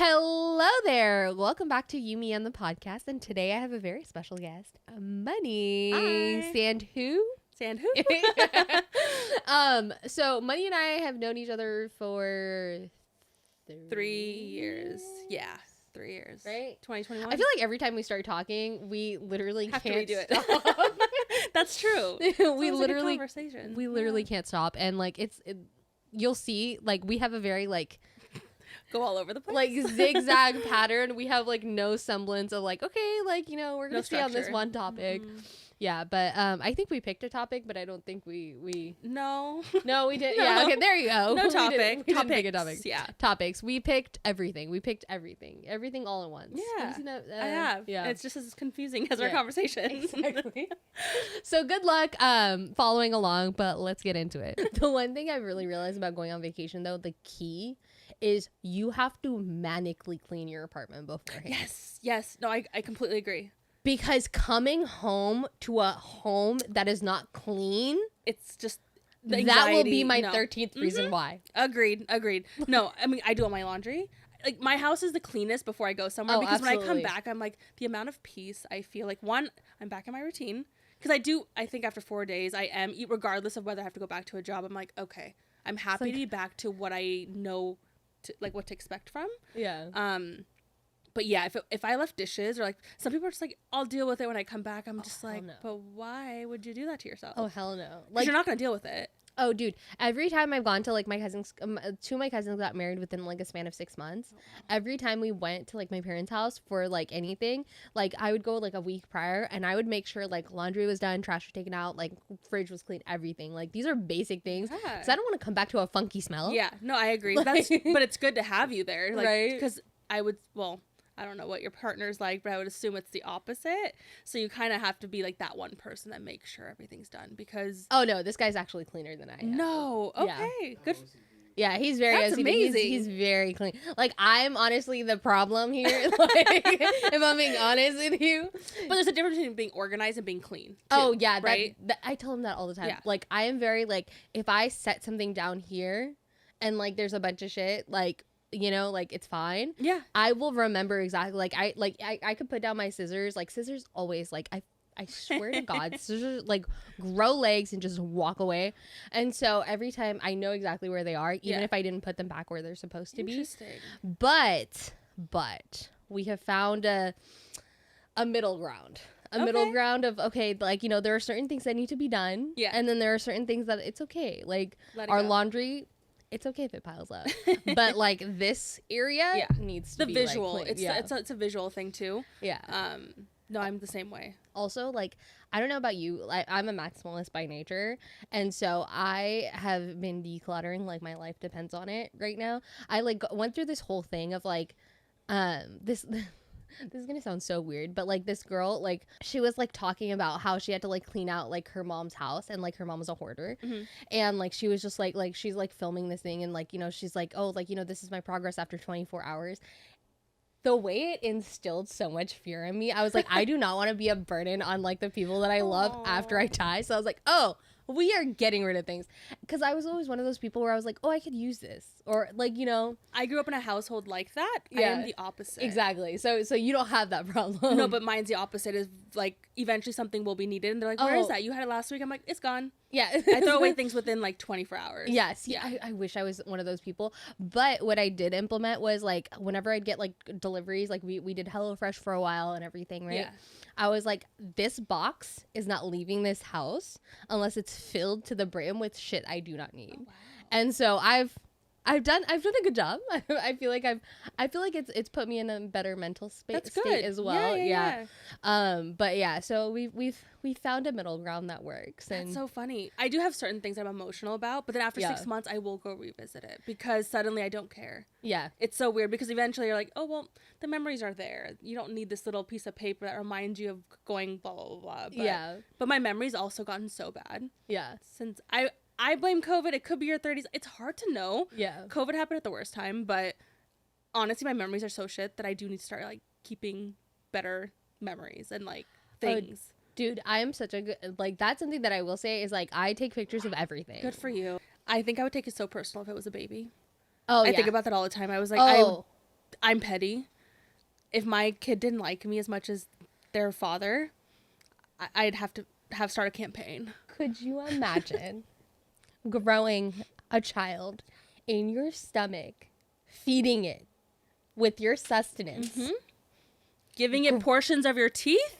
Hello there. Welcome back to Yumi and the podcast. And today I have a very special guest, Money. Hi. Sand who? Sand who? So Money and I have known each other for 3 years. Yeah, 3 years. Right? 2021. I feel like every time we start talking, we literally have can't to redo stop. it. That's true. we Sounds like a literally conversation. we literally can't stop. And like you'll see, like, we have a very Go all over the place. like zigzag pattern. We have like no semblance of like, okay, like, you know, we're gonna No stay on this structure. one topic. Yeah, but I think we picked a topic, but I don't think we No. no, we did. No. Yeah, okay, there you go. No We topic. didn't pick a topic. Topics. Yeah. Topics. We picked everything. Everything all at once. Yeah. Have you seen that? I have. Yeah. It's just as confusing as our Yeah. conversation. Exactly. So good luck following along, but let's get into it. The one thing I really realized about going on vacation, though, the key is you have to manically clean your apartment beforehand. Yes. No, I completely agree. Because coming home to a home that is not clean, It's just the that will be anxiety. my No. 13th reason why. Agreed. No, I mean, I do all my laundry. Like, my house is the cleanest before I go somewhere, Oh, because when I absolutely. come back, I'm like, the amount of peace I feel. Like, one, I'm back in my routine. Because I think after 4 days, I am, regardless of whether I have to go back to a job, I'm like, okay, I'm happy like- to be back to what I know, like, what to expect from. Yeah. But yeah, if I left dishes, or like, some people are just like, I'll deal with it when I come back. I'm just hell like, no. but why would you do that to yourself? Oh, hell no. 'Cause Like, you're not going to deal with it. oh, dude, every time I've gone to like my cousins, two of my cousins got married within like a span of 6 months. Every time we went to like my parents' house for like anything, like I would go like a week prior and I would make sure like laundry was done, trash was taken out, like fridge was clean, everything. Like these are basic things. Yeah. So I don't want to come back to a funky smell. Yeah, no, I agree. Like- But it's good to have you there, like, Right. because I don't know what your partner's like, but I would assume it's the opposite. So you kind of have to be like that one person that makes sure everything's done, because Oh no, this guy's actually cleaner than I am. no, Yeah. okay, good. Yeah, he's very That's OCD. He's amazing. very clean. Like, I'm honestly the problem here. Like, if I'm being honest with you. But there's a difference between being organized and being clean. Too, Oh yeah, right. I tell him that all the time. Yeah. Like, I am very like, if I set something down here and like there's a bunch of shit, like, you know, like it's fine. Yeah, I will remember exactly. Like I could put down my scissors. Like scissors always, like I swear to God, scissors like grow legs and just walk away. And so every time I know exactly where they are, even Yeah. if I didn't put them back where they're supposed to be. interesting. But we have found a middle ground. Middle Okay. ground of, okay, like, you know, there are certain things that need to be done. Yeah. And then there are certain things that it's okay. Like Let it our go. laundry, it's okay if it piles up. But like this area Yeah. needs to The be visual, like, clean. it's yeah. it's a visual thing too. Yeah. No, I'm the same way. Also, like, I don't know about you, like, I'm a maximalist by nature, and so I have been decluttering, like, my life depends on it right now. I like went through this whole thing of like this this is gonna sound so weird, but like this girl, like, she was like talking about how she had to like clean out like her mom's house, and like her mom was a hoarder. Mhm. And like she was just like she's like filming this thing, and like, you know, she's like, oh, like, you know, this is my progress after 24 hours. The way it instilled so much fear in me, I was like, I do not want to be a burden on like the people that I love after I die. So I was like, oh, we are getting rid of things. Because I was always one of those people where I was like, oh, I could use this. Or like, you know. I grew up in a household like that. I Yeah. am the opposite. Exactly. So you don't have that problem. No, but mine's the opposite. Is like, eventually something will be needed, and they're like, "Where is Oh. that? You had it last week." I'm like, "It's gone." yeah. I throw away things within like 24 hours. Yeah, see, Yeah. I wish I was one of those people. But what I did implement was like whenever I'd get like deliveries, like we did HelloFresh for a while and everything, right? Yeah. I was like, this box is not leaving this house unless it's filled to the brim with shit I do not need. Oh, wow. And so I've done a good job. I feel like it's put me in a better mental That's state good as well. Yeah. But yeah, so we found a middle ground that works. That's And so funny. I do have certain things I'm emotional about, but then after Yeah. 6 months, I will go revisit it because suddenly I don't care. yeah. It's so weird because eventually you're like, oh, well, the memories are there. You don't need this little piece of paper that reminds you of going blah, blah, blah, blah. But, Yeah. But my memory's also gotten so bad Yeah. since I blame COVID. It could be your 30s. It's hard to know. Yeah. COVID happened at the worst time, but honestly, my memories are so shit that I do need to start like keeping better memories and like things. Dude, I am such a good, like, that's something that I will say is like, I take pictures of everything. Good for you. I think I would take it so personal if it was a baby. Oh, I yeah. think about that all the time. I was like, Oh, I'm petty. If my kid didn't like me as much as their father, I'd have to start a campaign. Could you imagine growing a child in your stomach, feeding it with your sustenance, Giving it portions of your teeth?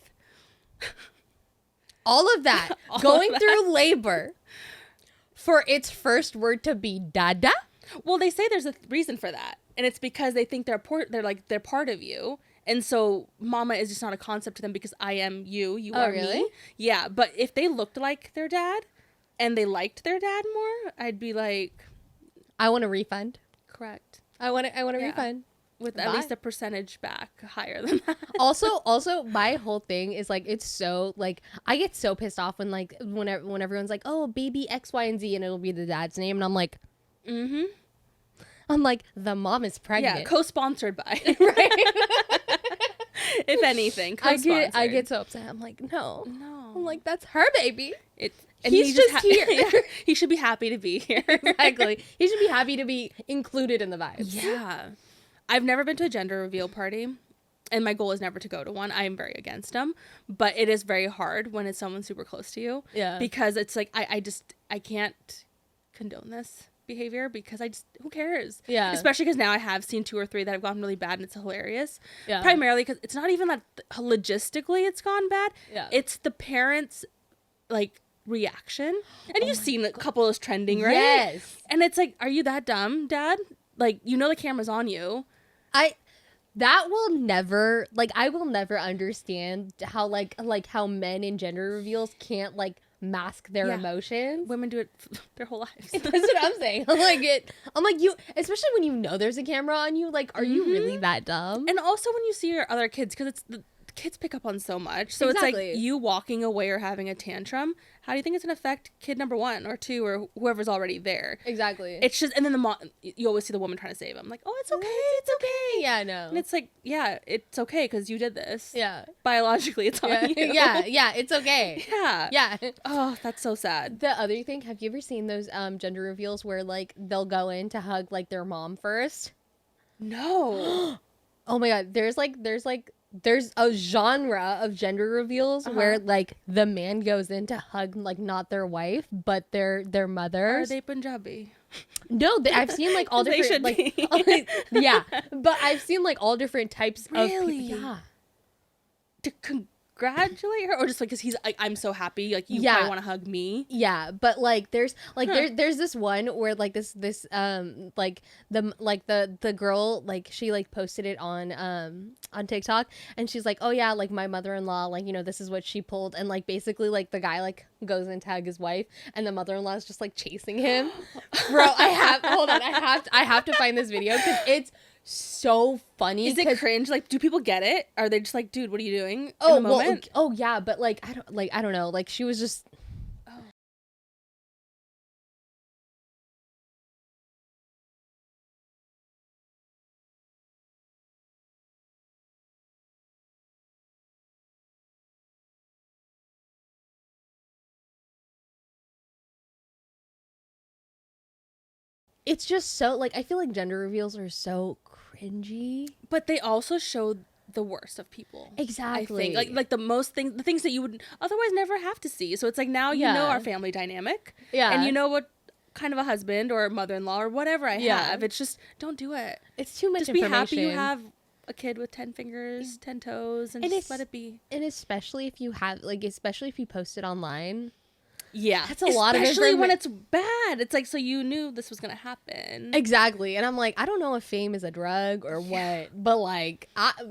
all of that, going through labor for its first word to be dada? Well, they say there's a reason for that, and it's because they think they're part of you, and so mama is just not a concept to them because I am you, you are really? me. Yeah, but if they looked like their dad, and they liked their dad more, I'd be like, I want a refund. correct, I want a Yeah. refund. with Bye. at least a percentage back higher than that. Also, my whole thing is like, it's so like, I get so pissed off when like when everyone's like, oh, baby X, Y, and Z, and it'll be the dad's name, and I'm like, the mom is pregnant. Yeah, co-sponsored by. Right. If anything, I co-sponsored. get so upset. I'm like, no. No. I'm like, that's her baby. And He's just here. Yeah, he should be happy to be here. Exactly. He should be happy to be included in the vibes. Yeah. I've never been to a gender reveal party, and my goal is never to go to one. I am very against them, but it is very hard when it's someone super close to you. Yeah. Because it's like, I can't condone this behavior because who cares? Yeah. Especially because now I have seen 2 or 3 that have gone really bad and it's hilarious. Yeah. Primarily because it's not even that logistically it's gone bad. Yeah. It's the parents, like, reaction. And you've seen a couple of those trending, right? Yes. And it's like, are you that dumb, Dad? Like, you know the camera's on you. That will never, like, I will never understand how like how men in gender reveals can't like mask their Yeah. emotions. Women do it their whole lives. That's what I'm saying. I'm like you, especially when you know there's a camera on you. Like, are you really that dumb? And also when you see your other kids, because it's the kids pick up on so much. So Exactly. it's like you walking away or having a tantrum. How do you think it's gonna affect kid number 1 or 2 or whoever's already there? Exactly. It's just, and then the mom, you always see the woman trying to save him. Like, oh, it's okay, it's okay. Yeah, no. And it's like, yeah, it's okay because you did this. Yeah. Biologically, it's on Yeah. you. Yeah, it's okay. Yeah. Yeah. Oh, that's so sad. The other thing, have you ever seen those gender reveals where like they'll go in to hug like their mom first? No. Oh my god, there's a genre of gender reveals where like the man goes in to hug like not their wife but their mother. Are they Punjabi? No, I've seen like all They different should like be. yeah, but I've seen like all different types Really? of yeah. To congratulate her, or just like because he's like, I'm so happy, like you Yeah. probably want to hug me. Yeah, but like there's this one where like this like the girl like she like posted it on TikTok and she's like, oh yeah, like my mother-in-law, like, you know, this is what she pulled, and like basically like the guy like goes and tag his wife and the mother-in-law is just like chasing him. Bro, I have to find this video because it's so funny. Is it cringe? Like, do people get it? Are they just like, dude, what are you doing? Oh, in the well, moment? oh yeah, but like I don't know, like she was just it's just so like I feel like gender reveals are so cringy. But they also show the worst of people. Exactly. I think like the things that you would otherwise never have to see. So it's like now you Yeah. know our family dynamic. Yeah. And you know what kind of a husband or mother-in-law or whatever I Yeah. have. It's just don't do it. It's too much Just be information. happy you have a kid with 10 fingers, 10 toes, and just let it be. And especially if you post it online. Yeah. That's a lot of Especially when informa- it's bad. It's like, so you knew this was going to happen. Exactly. And I'm like, I don't know if fame is a drug or what, but like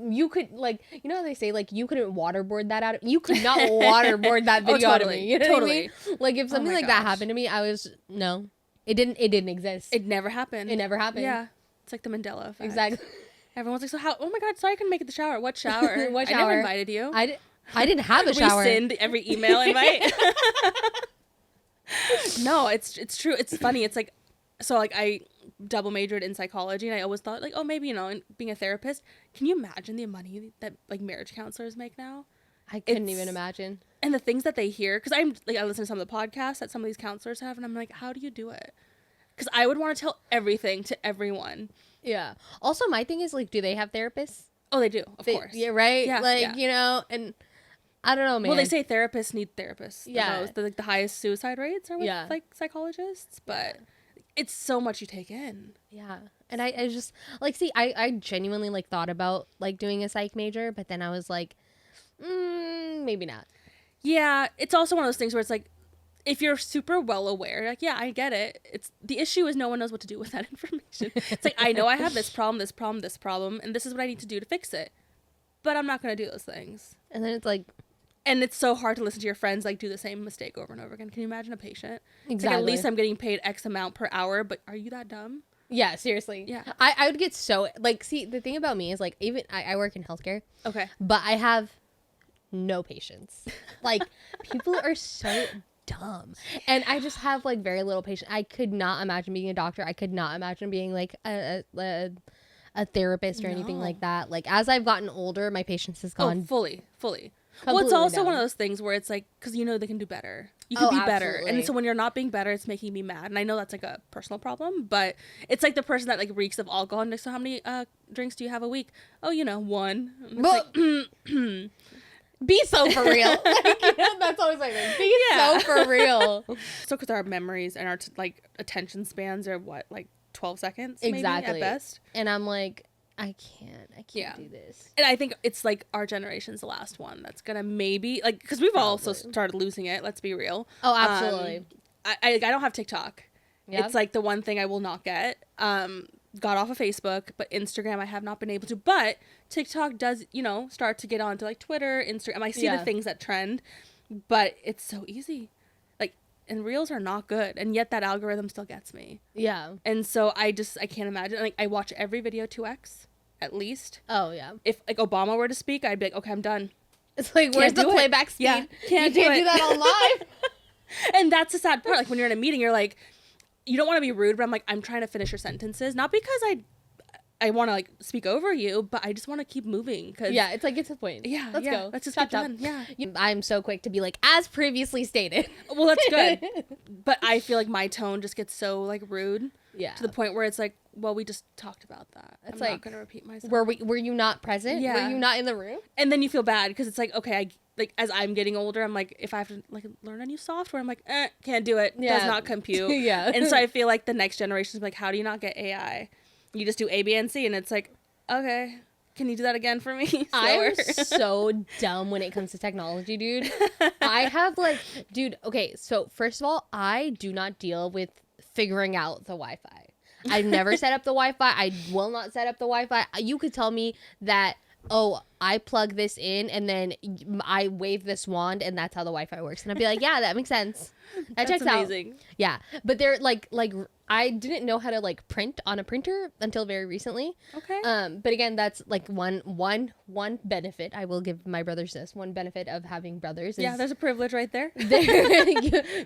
you could like, you know how they say like you couldn't waterboard that out. You could not waterboard that Oh, video out of totally. me. You know Totally. what I mean? Like if something my like that gosh. happened to me, I was no. It didn't exist. It never happened. It never happened. Yeah. It's like the Mandela effect. Exactly. Everyone's like, so how? Oh my God, sorry I couldn't make it the shower. What shower? What I never shower? invited you. I didn't have a shower. Rescind every email invite. No, it's true. It's funny. It's like, so like I double majored in psychology and I always thought like, oh, maybe, you know, in being a therapist, can you imagine the money that like marriage counselors make now? I couldn't It's- even imagine. And the things that they hear, because I listen to some of the podcasts that some of these counselors have, and I'm like, how do you do it? Because I would want to tell everything to everyone, Yeah. Also, my thing is like, do they have therapists? Oh, they do, of course. Yeah, right? Yeah, Like, yeah. you know, and I don't know, man. Well, they say therapists need therapists. Yeah. Like the highest suicide rates are with Yeah. like psychologists, but it's so much you take in. Yeah. And I just like, see, I genuinely like thought about like doing a psych major, but then I was like, maybe not. Yeah, it's also one of those things where it's like, if you're super well aware, like, yeah, I get it. It's the issue is no one knows what to do with that information. It's like, I know I have this problem, this problem, this problem, and this is what I need to do to fix it. But I'm not going to do those things. And then it's like, And it's so hard to listen to your friends like do the same mistake over and over again. Can you imagine a patient? It's exactly. like, at least I'm getting paid X amount per hour, but are you that dumb? Yeah, seriously. Yeah. I would get so like, see, the thing about me is like, even I work in healthcare, Okay. but I have no patience. Like, people are so dumb, and I just have like very little patience. I could not imagine being a doctor. I could not imagine being like a therapist or anything No. like that. Like, as I've gotten older, my patience has gone. Oh, fully. Well, it's completely also down. one of those things where it's like, because you know they can do better. You Oh, can be better. absolutely. And so when you're not being better, it's making me mad. And I know that's like a personal problem, but it's like the person that like reeks of alcohol. And like, so how many drinks do you have a week? Oh, you know, one. And it's Well, like, be so for real. Like, you know, that's always like, be Yeah. so for real. so because our memories and our like attention spans are what, like 12 seconds maybe Exactly. at best. And I'm like, I can't Yeah. do this. And I think it's like our generation's the last one that's gonna maybe like, because we've also Probably. started losing it. Let's be real. Oh, absolutely. I don't have TikTok. Yep. It's like the one thing I will not get. Got off of Facebook, but Instagram I have not been able to. But TikTok does, you know, start to get onto like Twitter, Instagram. I see Yeah. the things that trend, but it's so easy. Like, and reels are not good, and yet that algorithm still gets me. Yeah. And so I can't imagine. Like, I watch every video 2x at least. Oh, yeah. If like Obama were to speak, I'd be like, okay, I'm done. It's like, where's the do it. playback speed? Yeah, can't you do can't do it. that on live. And that's the sad part. Like when you're in a meeting, you're like, you don't want to be rude, but I'm like, I'm trying to finish your sentences, not because I want to like speak over you, but I just want to keep moving. Cause Yeah, it's like, get to the point. yeah, Let's yeah, go. let's just Chop, get chop. done. Yeah. I'm so quick to be like, as previously stated. Well, that's good. But I feel like my tone just gets so like rude Yeah. to the point where it's like, well, we just talked about that. It's I'm not like, going to repeat myself. Were you not present? Yeah. Were you not in the room? And then you feel bad because it's like, okay, like as I'm getting older, I'm like, if I have to like learn a new software, I'm like, can't do it. Yeah. Does not compute. Yeah. And so I feel like the next generation is like, how do you not get AI? You just do A, B, and C, and it's like, okay, can you do that again for me? I'm Slower. so dumb when it comes to technology, dude. I have like, dude, okay, so first of all, I do not deal with figuring out the Wi-Fi. I've never set up the Wi-Fi. I will not set up the Wi-Fi. You could tell me that, oh, I plug this in and then I wave this wand and that's how the Wi-Fi works. And I'd be like, yeah, that makes sense. That That's checks out. amazing. Yeah, but they're like I didn't know how to like print on a printer until very recently. Okay. But again, that's like one benefit I will give my brothers. This one benefit of having brothers is Yeah, there's a privilege right there.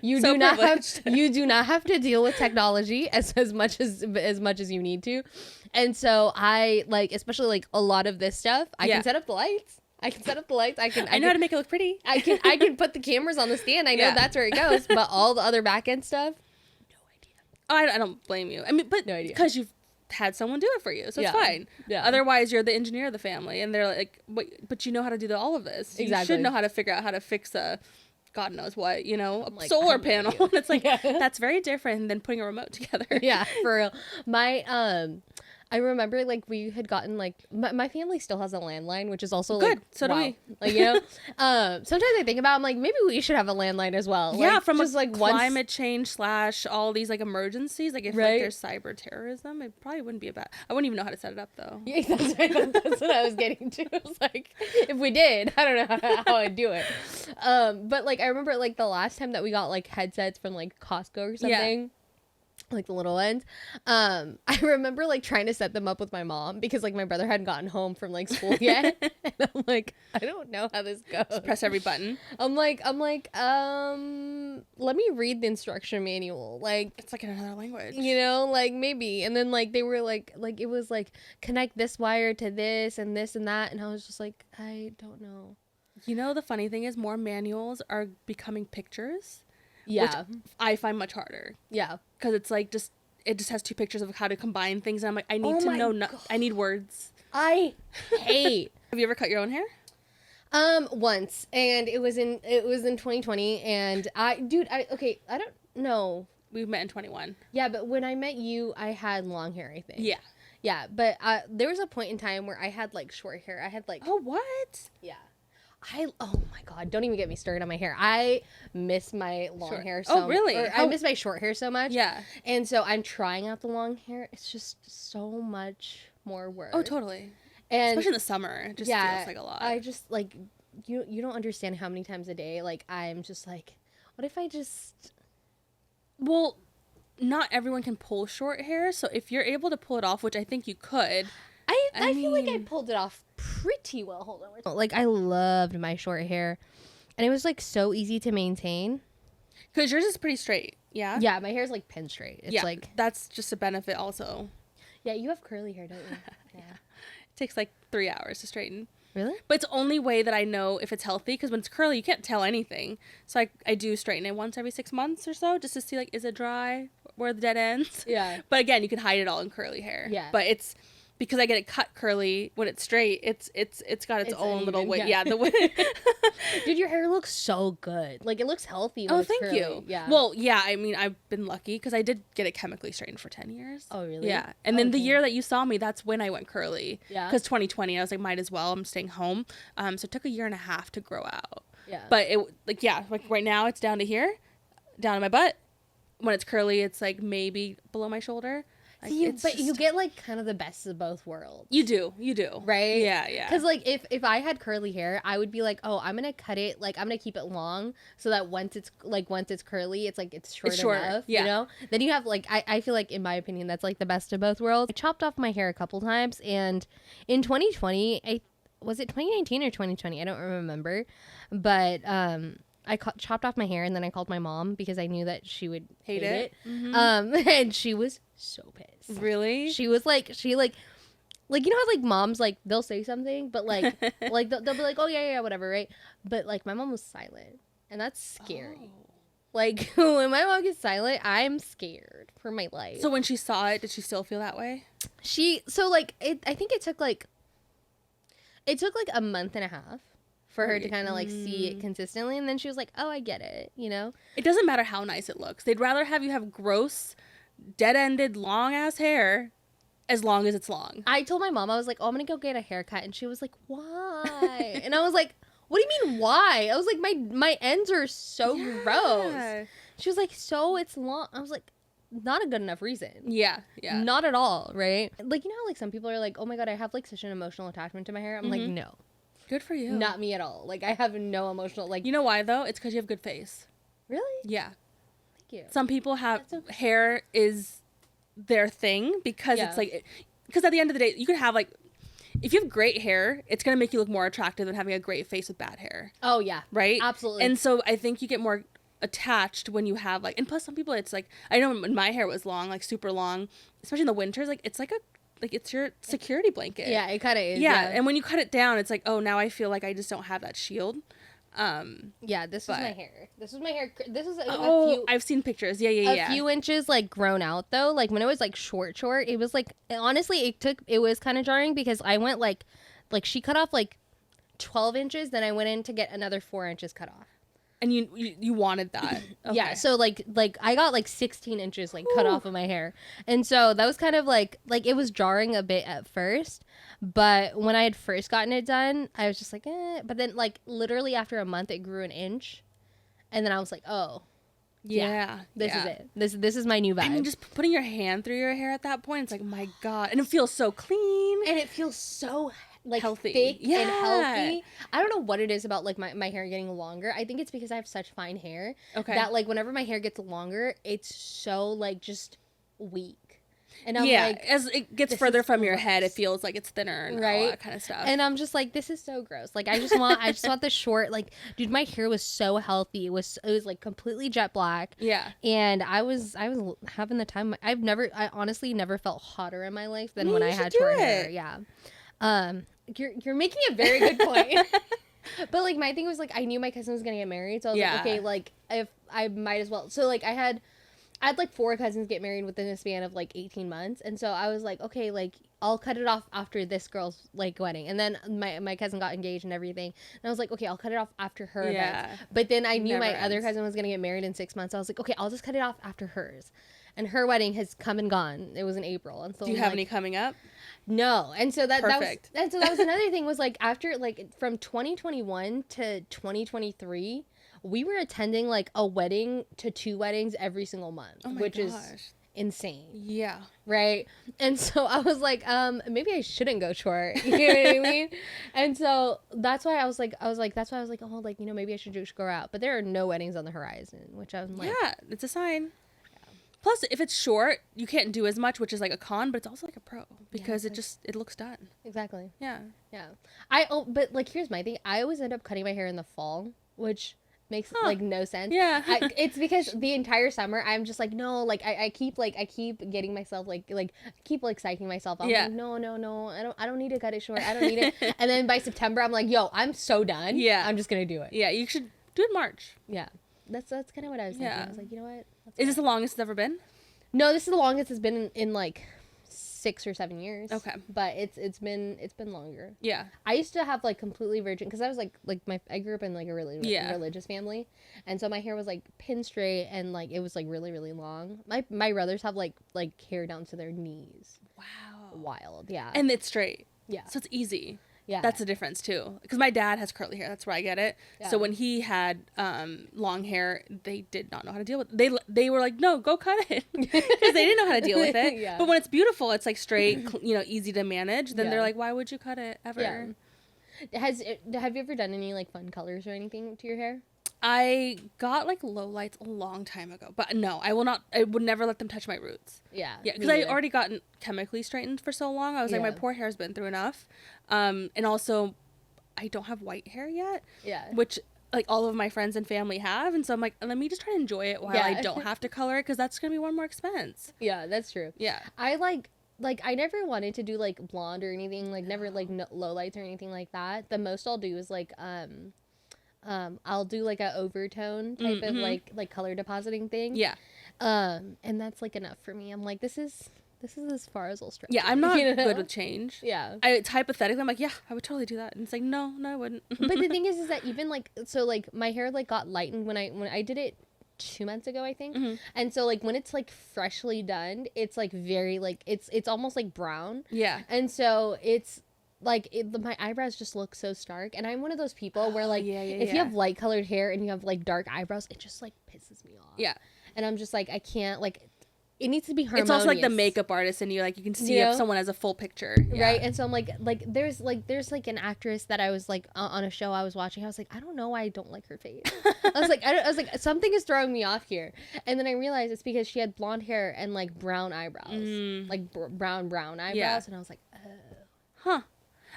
you So do not privileged. have you do not have to deal with technology as much as you need to. And so I like, especially like a lot of this stuff, I Yeah. can set up the lights. I I know how to make it look pretty. I can put the cameras on the stand. I know Yeah. that's where it goes, but all the other back end stuff, Oh, I don't blame you. I mean, but No idea. because you've had someone do it for you, so Yeah. it's fine. Yeah. Otherwise, you're the engineer of the family, and they're like, but you know how to do all of this. You Exactly. should know how to figure out how to fix a, God knows what, you know, a like, I solar have no panel. idea. And it's like, Yeah. that's very different than putting a remote together. Yeah, for real. My I remember like we had gotten like my family still has a landline, which is also like Good, so do wow. we. Like, you know, sometimes I think about, I'm like, maybe we should have a landline as well. Yeah, Like, from just a like once- climate change / all these like emergencies, like if Right. like there's cyber terrorism, it probably wouldn't be a bad. I wouldn't even know how to set it up though. Yeah, that's what I was getting to. It was like, if we did, I don't know how I'd do it. But like I remember like the last time that we got like headsets from like Costco or something. Like the little ones. I remember like trying to set them up with my mom because like my brother hadn't gotten home from like school yet. And I'm like, I don't know how this goes. Press every button. I'm like, let me read the instruction manual. Like, It's like in another language. you know, like maybe. And then like they were like it was like connect this wire to this and this and that. And I was just like, I don't know. You know, the funny thing is more manuals are becoming pictures, Yeah. which I find much harder. Yeah. Because it's like just it just has 2 pictures of how to combine things. And I'm like, I need Oh to my know. God. I need words. I hate. Have you ever cut your own hair? Once, and it was in 2020, and I don't know. We met in 21. Yeah, but when I met you, I had long hair, I think. Yeah. Yeah, but there was a point in time where I had like short hair. I had like Oh, what? yeah. Oh my God, don't even get me started on my hair. I miss my long Short. hair Oh, so really? or I miss my short hair so much. Yeah. And so I'm trying out the long hair. It's just so much more work. Oh, totally. And Especially in the summer. It just feels like a lot. I just like you don't understand how many times a day like I'm just like, what if I just Well, not everyone can pull short hair. So if you're able to pull it off, which I think you could. I feel like I mean- pulled it off pretty well. Hold on. Like I loved my short hair. And it was like so easy to maintain. Because yours is pretty straight. Yeah? Yeah, my hair's like pin straight. It's yeah. like That's just a benefit also. yeah, you have curly hair, don't you? Yeah. It takes like 3 hours to straighten. Really? But it's the only way that I know if it's healthy, because when it's curly, you can't tell anything. So I do straighten it once every 6 months or so, just to see, like, is it dry? Where are the dead ends? Yeah. But again, you can hide it all in curly hair. Yeah. But it's, because I get it cut curly, when it's straight, it's got its It's own little uneven, way. yeah. Yeah, the way. Dude, your hair looks so good. Like it looks healthy. When Oh, it's thank curly. you. Yeah. Well, yeah, I mean, I've been lucky, because I did get it chemically straightened for 10 years. Oh, really? Yeah. And then the Okay. year that you saw me, that's when I went curly. Yeah. Because 2020, I was like, might as well. I'm staying home. So it took a year and a half to grow out. Yeah. But it, like, yeah, like right now it's down to here, down to my butt. When it's curly, it's like maybe below my shoulder. Like, See, it's but you just- get like kind of the best of both worlds. You do. Right? Yeah, yeah. Because like if I had curly hair, I would be like, oh, I'm gonna cut it. Like I'm gonna keep it long so that once it's curly, it's like it's short shorter, enough. yeah. You know. Then you have like I feel like in my opinion that's like the best of both worlds. I chopped off my hair a couple times, and in 2020, was it 2019 or 2020? I don't remember, but I chopped off my hair and then I called my mom because I knew that she would hate it. Mhm. And she was so pissed. Really? She was like, you know how like moms like they'll say something, but like like they'll be like, oh yeah, whatever, right? But like my mom was silent, and that's scary. Oh. Like when my mom gets silent, I'm scared for my life. So when she saw it, did she still feel that way? I think it took like a month and a half for her to kind of like see it consistently, and then she was like, oh, I get it, you know. It doesn't matter how nice it looks. They'd rather have you have gross, dead-ended, long-ass hair as long as it's long. I told my mom, I was like, oh, I'm gonna go get a haircut, and she was like, why? And I was like, what do you mean why? I was like, my ends are so gross. She was like, so it's long. I was like, not a good enough reason. Yeah. Not at all, right? Like, you know how like some people are like, oh my God, I have like such an emotional attachment to my hair. I'm like, no, Good for you. not me at all. Like I have no emotional, like, You know why, though? It's because you have good face. really? Yeah. Thank you. Some people have That's okay. hair is their thing because Yeah. it's like, because at the end of the day, you can have like, if you have great hair, it's going to make you look more attractive than having a great face with bad hair. Oh yeah. Right? Absolutely. And so I think you get more attached when you have like, and plus some people, it's like, I know when my hair was long, like super long, especially in the winters, like it's like it's your security blanket. Yeah, it kind of is. Yeah. And when you cut it down, it's like, oh, now I feel like I just don't have that shield. Yeah, this was my But- hair. This was my hair. This is a Oh, few. I've seen pictures. Yeah. A few inches like grown out though. Like when it was like short, it was like honestly it was kind of jarring because I went like she cut off like 12 inches, then I went in to get another 4 inches cut off. And you wanted that. Yeah, Okay. so like I got like 16 inches like cut Ooh. off of my hair, and so that was kind of like it was jarring a bit at first, but when I had first gotten it done, I was just like, eh. But then like literally after a month, it grew an inch, and then I was like, oh, Yeah. this is it. This is my new vibe. I mean, just putting your hand through your hair at that point, it's like, my God. And it feels so clean. and it feels so like Healthy. thick and Yeah. healthy. I don't know what it is about like my hair getting longer. I think it's because I have such fine hair Okay. that like whenever my hair gets longer, it's so like just weak. And I'm yeah. like, As it gets this further is from your head, it gross. feels like it's thinner and all Right? that kind of stuff. and I'm just like, this is so gross. Like I just want the short, like, dude, my hair was so healthy. It was like completely jet black. yeah. And I was having the time. I honestly never felt hotter in my life than Well, when you I should had do short hair. it. Yeah. You're making a very good point. But like my thing was like I knew my cousin was gonna get married, so I was Yeah. like, okay, like if I might as well. So like I had I had like 4 cousins get married within a span of like 18 months. And so I was like, okay, like I'll cut it off after this girl's like wedding. And then my cousin got engaged and everything. And I was like, okay, I'll cut it off after her event. But then I knew Never my other ends. cousin was going to get married in 6 months. So I was like, okay, I'll just cut it off after hers. And her wedding has come and gone. It was in April. And so Do you I'm have like, any coming up? no. And so that was, Perfect. and so that was another thing was like after like from 2021 to 2023, we were attending like a wedding to 2 weddings every single month, Oh my which is gosh. insane, Yeah. right? And so I was like, maybe I shouldn't go short. You know what I mean? And so that's why that's why I was like, oh, like, you know, maybe I should just go out. But there are no weddings on the horizon, which I'm like, Yeah, it's a sign. Plus, if it's short, you can't do as much, which is like a con, but it's also like a pro because it looks done. exactly. Yeah. Yeah. But like, here's my thing. I always end up cutting my hair in the fall, which makes like no sense. Yeah. It's because the entire summer I'm just like, no, like I keep getting myself like keep like psyching myself out. Yeah. Like, no, I don't need to cut it short. I don't need it. And then by September I'm like, yo, I'm so done. Yeah. I'm just gonna do it. Yeah, you should do it in March. Yeah. That's kind of what I was thinking. Yeah. I was like, you know what? Let's Is go. this the longest it's ever been? No, this is the longest it's been in like 6 or 7 years. Okay. But it's been longer. Yeah. I used to have like completely virgin because I was like I grew up in like a really Yeah. religious family, and so my hair was like pin straight and like it was like really really long. My brothers have like hair down to their knees. Wow. Wild, yeah, And it's straight. yeah, So it's easy. yeah. That's the difference too. Because my dad has curly hair. That's where I get it. Yeah. So when he had long hair, they did not know how to deal with it. They were like, no, go cut it. Because they didn't know how to deal with it. Yeah. But when it's beautiful, it's like straight, easy to manage. Then Yeah. they're like, why would you cut it ever? Yeah. Have you ever done any like fun colors or anything to your hair? I got like low lights a long time ago. But no, I will not. I would never let them touch my roots. Yeah, Yeah, me because I neither. already gotten chemically straightened for so long. I was like, my Yeah. poor hair's been through enough. And also, I don't have white hair yet, Yeah, which like all of my friends and family have. And so I'm like, let me just try to enjoy it while I Yeah. don't have to color it because that's going to be one more expense. yeah, that's true. Yeah. I like I never wanted to do like blonde or anything, like never like no, low lights or anything like that. The most I'll do is like I'll do like a overtone type of like color depositing thing. Yeah. And that's like enough for me. I'm like, this is as far as I'll stretch. Yeah. it, I'm not you know? good with change. Yeah. It's hypothetically, I'm like, yeah, I would totally do that. And it's like, no, I wouldn't. But the thing is that even like, so like my hair like got lightened when I did it 2 months ago, I think. Mhm. And so like when it's like freshly done, it's like very like, it's almost like brown. Yeah. And so it's like my eyebrows just look so stark, and I'm one of those people where like Yeah, if you have light colored hair and you have like dark eyebrows, it just like pisses me off. Yeah. And I'm just like, I can't, like, it needs to be harmonious. It's also like the makeup artist and you like, you can see You know? if someone has a full picture. Yeah. Right. And so I'm like there's an actress that I was like on a show I was watching. I was like, I don't know why I don't like her face. I was like something is throwing me off here. And then I realized it's because she had blonde hair and like brown eyebrows, like brown eyebrows. Yeah. And I was like, oh. Huh.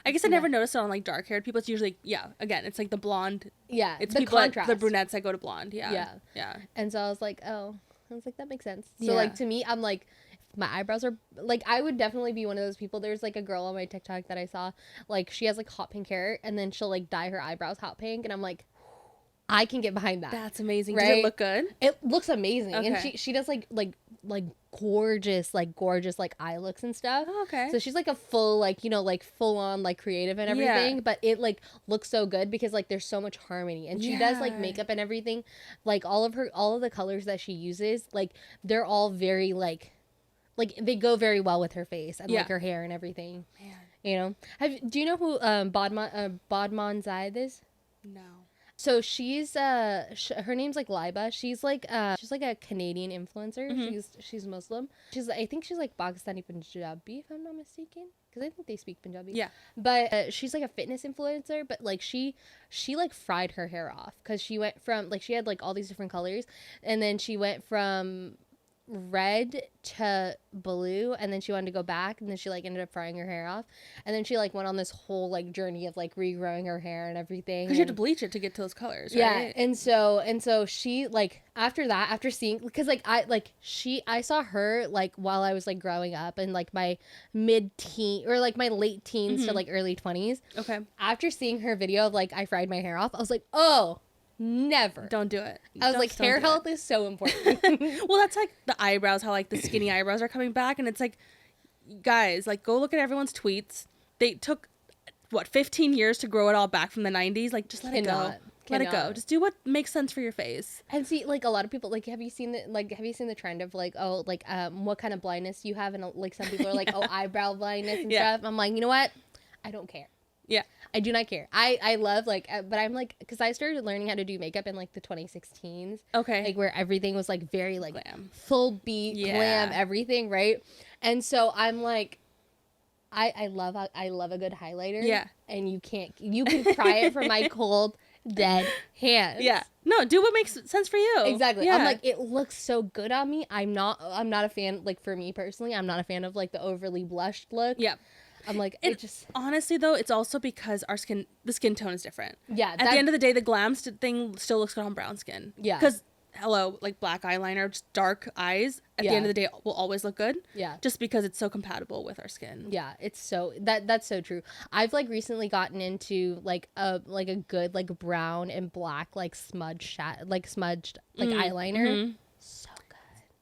I guess I never noticed it on like dark haired people. It's usually, again, it's like the blonde. Yeah, It's the people contrast. the brunettes that go to blonde. Yeah. Yeah. Yeah. And so I was like, oh, that makes sense. So Yeah. like to me, I'm like, my eyebrows are like, I would definitely be one of those people. There's like a girl on my TikTok that I saw, like she has like hot pink hair, and then she'll like dye her eyebrows hot pink, and I'm like, I can get behind that. That's amazing. Does Right? it look good? It looks amazing, and Okay. she does like gorgeous like eye looks and stuff. Oh, okay. So she's like a full like like full on like creative and Yeah. everything, but it like looks so good because like there's so much harmony, and she does like Yeah. makeup and everything, like all of the colors that she uses, like they're all very like they go very well with her face and Yeah. like her hair and everything. Man. Do you know who Bodman Zaid is? No. So she's her name's like Liba. She's like a Canadian influencer. She's Muslim. I think she's like Pakistani Punjabi, if I'm not mistaken, because I think they speak Punjabi. Yeah. But she's like a fitness influencer, but like she like fried her hair off because she went from like she had like all these different colors, and then she went from red to blue, and then she wanted to go back, and then she like ended up frying her hair off, and then she like went on this whole like journey of like regrowing her hair and everything. Because you have to and- bleach it to get to those colors, yeah, right? and so she like after seeing, because like I saw her like while I was like growing up in like my mid-teen or like my late teens to like early 20s. Okay. After seeing her video of like I fried my hair off, I was like, oh, Never. Don't do it. I was Don't- like, just don't hair do health is so important. it. Well, that's like the eyebrows, how like the skinny eyebrows are coming back. And it's like, guys, like go look at everyone's tweets. They took, what, 15 years to grow it all back from the 90s? Like, just let it go. Cannot. Let it go. Cannot. Just do what makes sense for your face. And see, like a lot of people, like, have you seen the trend of like, oh, like, what kind of blindness you have, and like some people are like, oh, eyebrow blindness and Yeah. stuff. I'm like, you know what? I don't care. Yeah. I do not care. I love like, but I'm like, because I started learning how to do makeup in like the 2016s, Okay. like where everything was like very like Glam. full beat, Yeah. glam, everything, right? And so I'm like, I love a good highlighter. Yeah. And you can pry it from my cold dead hands. Yeah. No, do what makes sense for you. Exactly. Yeah. I'm like, it looks so good on me. I'm not a fan, like for me personally, I'm not a fan of like the overly blushed look. Yeah. I'm like, And it just, honestly though, it's also because the skin tone is different. yeah. At the end of the day, the glam thing still looks good on brown skin. Yeah. Because hello, like black eyeliner, just dark eyes. At the Yeah. end of the day, will always look good. yeah. Just because it's so compatible with our skin. Yeah, it's so that's so true. I've like recently gotten into like a good like brown and black like smudged eyeliner. Mhm. So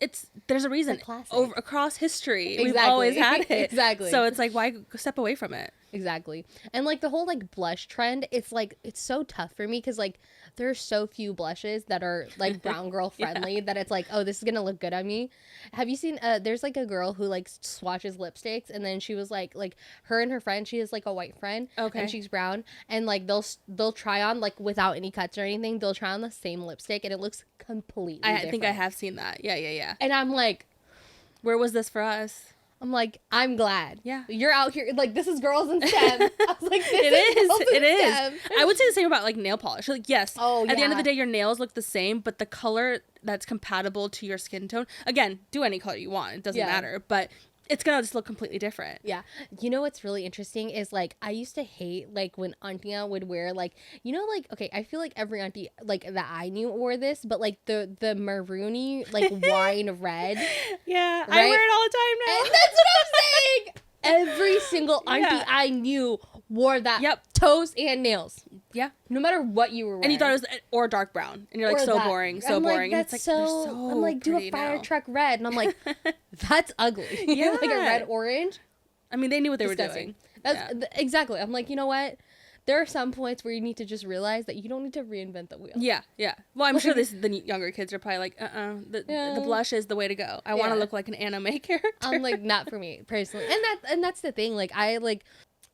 good. There's a reason It's a classic. over across history. We've Exactly. always had it. Exactly. So it's like, why step away from it? Exactly. And like the whole like blush trend, it's like it's so tough for me because like there's so few blushes that are like brown girl friendly that it's like, oh, this is gonna look good on me. Have you seen there's like a girl who like swatches lipsticks, and then she was like her and her friend, she has like a white friend, Okay. and she's brown, and like they'll try on like without any cuts or anything, they'll try on the same lipstick and it looks completely I different. think I have seen that. Yeah. And I'm like, Where was this for us? I'm glad. Yeah. You're out here like this is girls in STEM. I was like, this It is. STEM. I would say the same about like nail polish. Like, yes, Oh, at the end of yeah. the day, your nails look the same, but the color that's compatible to your skin tone. Again, do any color you want. It doesn't Yeah. matter. But it's gonna just look completely different. Yeah. You know what's really interesting is like I used to hate like when Auntia would wear like, you know, like, okay, I feel like every auntie like that I knew wore this, but like the maroony like wine red. Yeah, I Right? wear it all the time now. And that's what I'm saying. Every single auntie Yeah. I knew wore that. Yep. Toes and nails. Yeah. No matter what you were wearing. And you thought it was or dark brown, and you're like, Or so that. boring, so I'm like, boring. And That's it's like, they're so, so I'm like, do a pretty fire now. truck red, and I'm like, that's ugly. Yeah. Like a red orange. I mean, they knew what they were Disgusting. doing. That's Yeah. exactly. I'm like, you know what? There are some points where you need to just realize that you don't need to reinvent the wheel. Yeah. Well, I'm sure the younger kids are probably like, the Yeah. blush is the way to go. I want to Yeah. look like an anime character. I'm like, not for me personally. And that's the thing. Like I like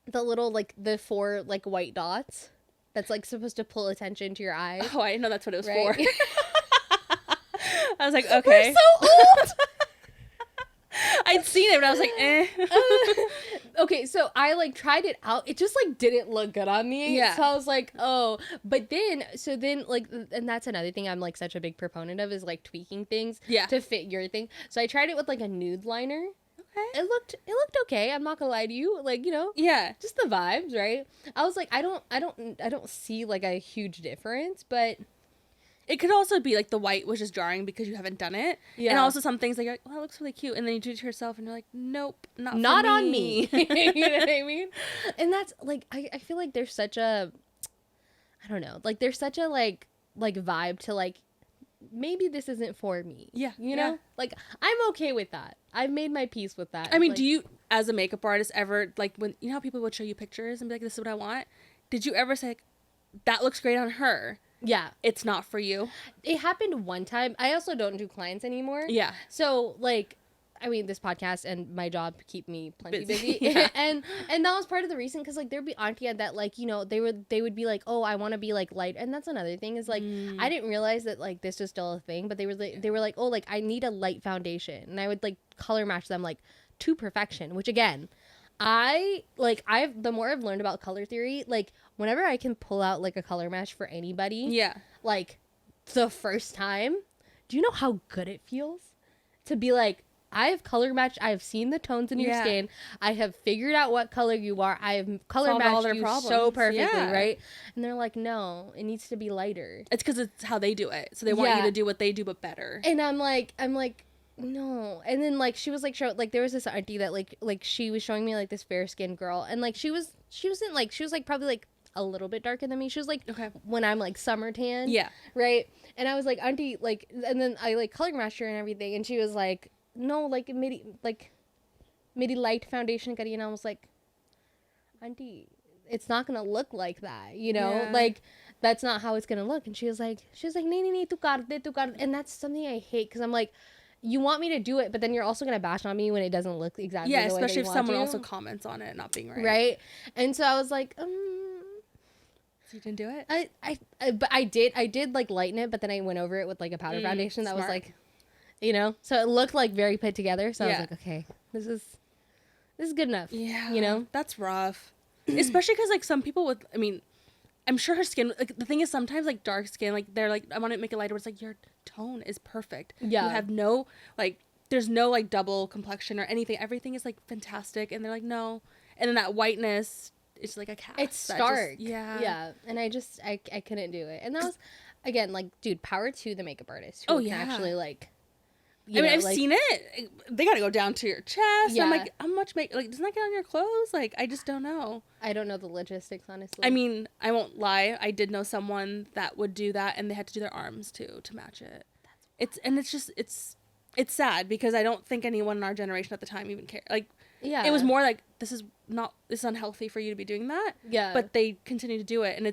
the little like the 4 like white dots that's like supposed to pull attention to your eyes. Oh, I didn't know that's what it was Right? for. I was like, We're okay. so old. I'd seen it, but I was like, eh. Okay, so I like tried it out. It just like didn't look good on me. Yeah. So I was like, oh. But then like, and that's another thing I'm like such a big proponent of is like tweaking things Yeah. to fit your thing. So I tried it with like a nude liner. Okay. It looked okay. I'm not gonna lie to you. Like, you know, Yeah. just the vibes, right? I was like, I don't see like a huge difference, but It could also be like the white was just jarring because you haven't done it. And Yeah. also some things like, you're like, well, that looks really cute. And then you do it to yourself and you're like, nope, not for on me. You know what I mean? And that's like, I feel like there's such a, I don't know, like there's such a like vibe to like, maybe this isn't for me. Yeah, You know? yeah. Like, I'm okay with that. I've made my peace with that. I mean, Like, do you, as a makeup artist, ever, like, when, you know how people would show you pictures and be like, this is what I want? Did you ever say, like, that looks great on her, Yeah. it's not for you? It happened one time. I also don't do clients anymore. Yeah. So, like, I mean, this podcast and my job keep me plenty Busy, busy, yeah. and that was part of the reason because like there'd be auntie that like, you know, they would be like, oh, I want to be like light, and that's another thing is like I didn't realize that like this was still a thing, but they were like, oh, like I need a light foundation, and I would like color match them like to perfection, which again, the more I've learned about color theory, like whenever I can pull out like a color match for anybody, Yeah. like the first time, do you know how good it feels to be like, I have color matched, I have seen the tones in your Yeah. skin, I have figured out what color you are, I have color Solved all matched their you so problems. perfectly, Yeah. right? And they're like, no, it needs to be lighter. It's because it's how they do it. So they want you Yeah. to do what they do, but better. And I'm like, no. And then like she was like there was this auntie that like she was showing me like this fair skinned girl, and like she was probably like a little bit darker than me. She was like, Okay. when I'm like summer tan. Yeah. Right. And I was like, Auntie, like, and then I like color matched her and everything. And she was like, no, like midi light foundation. And I was like, Auntie, it's not going to look like that, you know? Yeah. Like, that's not how it's going to look. And she was like, nee, tu kar de. And that's something I hate because I'm like, you want me to do it, but then you're also going to bash on me when it doesn't look exactly the way especially that if you someone want to. also comments on it not being right. Right? And so I was like, So you didn't do it? but I did like lighten it, but then I went over it with like a powder foundation that was smart. like, you know, so it looked like very put together. So I was Yeah. like, okay, this is good enough. Yeah. You know? That's rough. Especially because, like, some people with, I mean, I'm sure her skin, like, the thing is sometimes, like, dark skin, like, they're like, I want to make it lighter. It's like, your tone is perfect. Yeah. You have no, like, there's no, like, double complexion or anything. Everything is, like, fantastic. And they're like, no. And then that whiteness, it's like a cast. It's that stark. Just, yeah. Yeah. And I couldn't do it. And that was, again, like, dude, power to the makeup artist who Oh, can yeah. actually, like, I mean, I've seen it. They got to go down to your chest. Yeah. I'm like, how much like, doesn't that get on your clothes? Like, I just don't know. I don't know the logistics, honestly. I mean, I won't lie. I did know someone that would do that, and they had to do their arms too to match it. It's sad because I don't think anyone in our generation at the time even cared. Like, yeah. it was more like this is unhealthy for you to be doing that. Yeah. But they continue to do it, and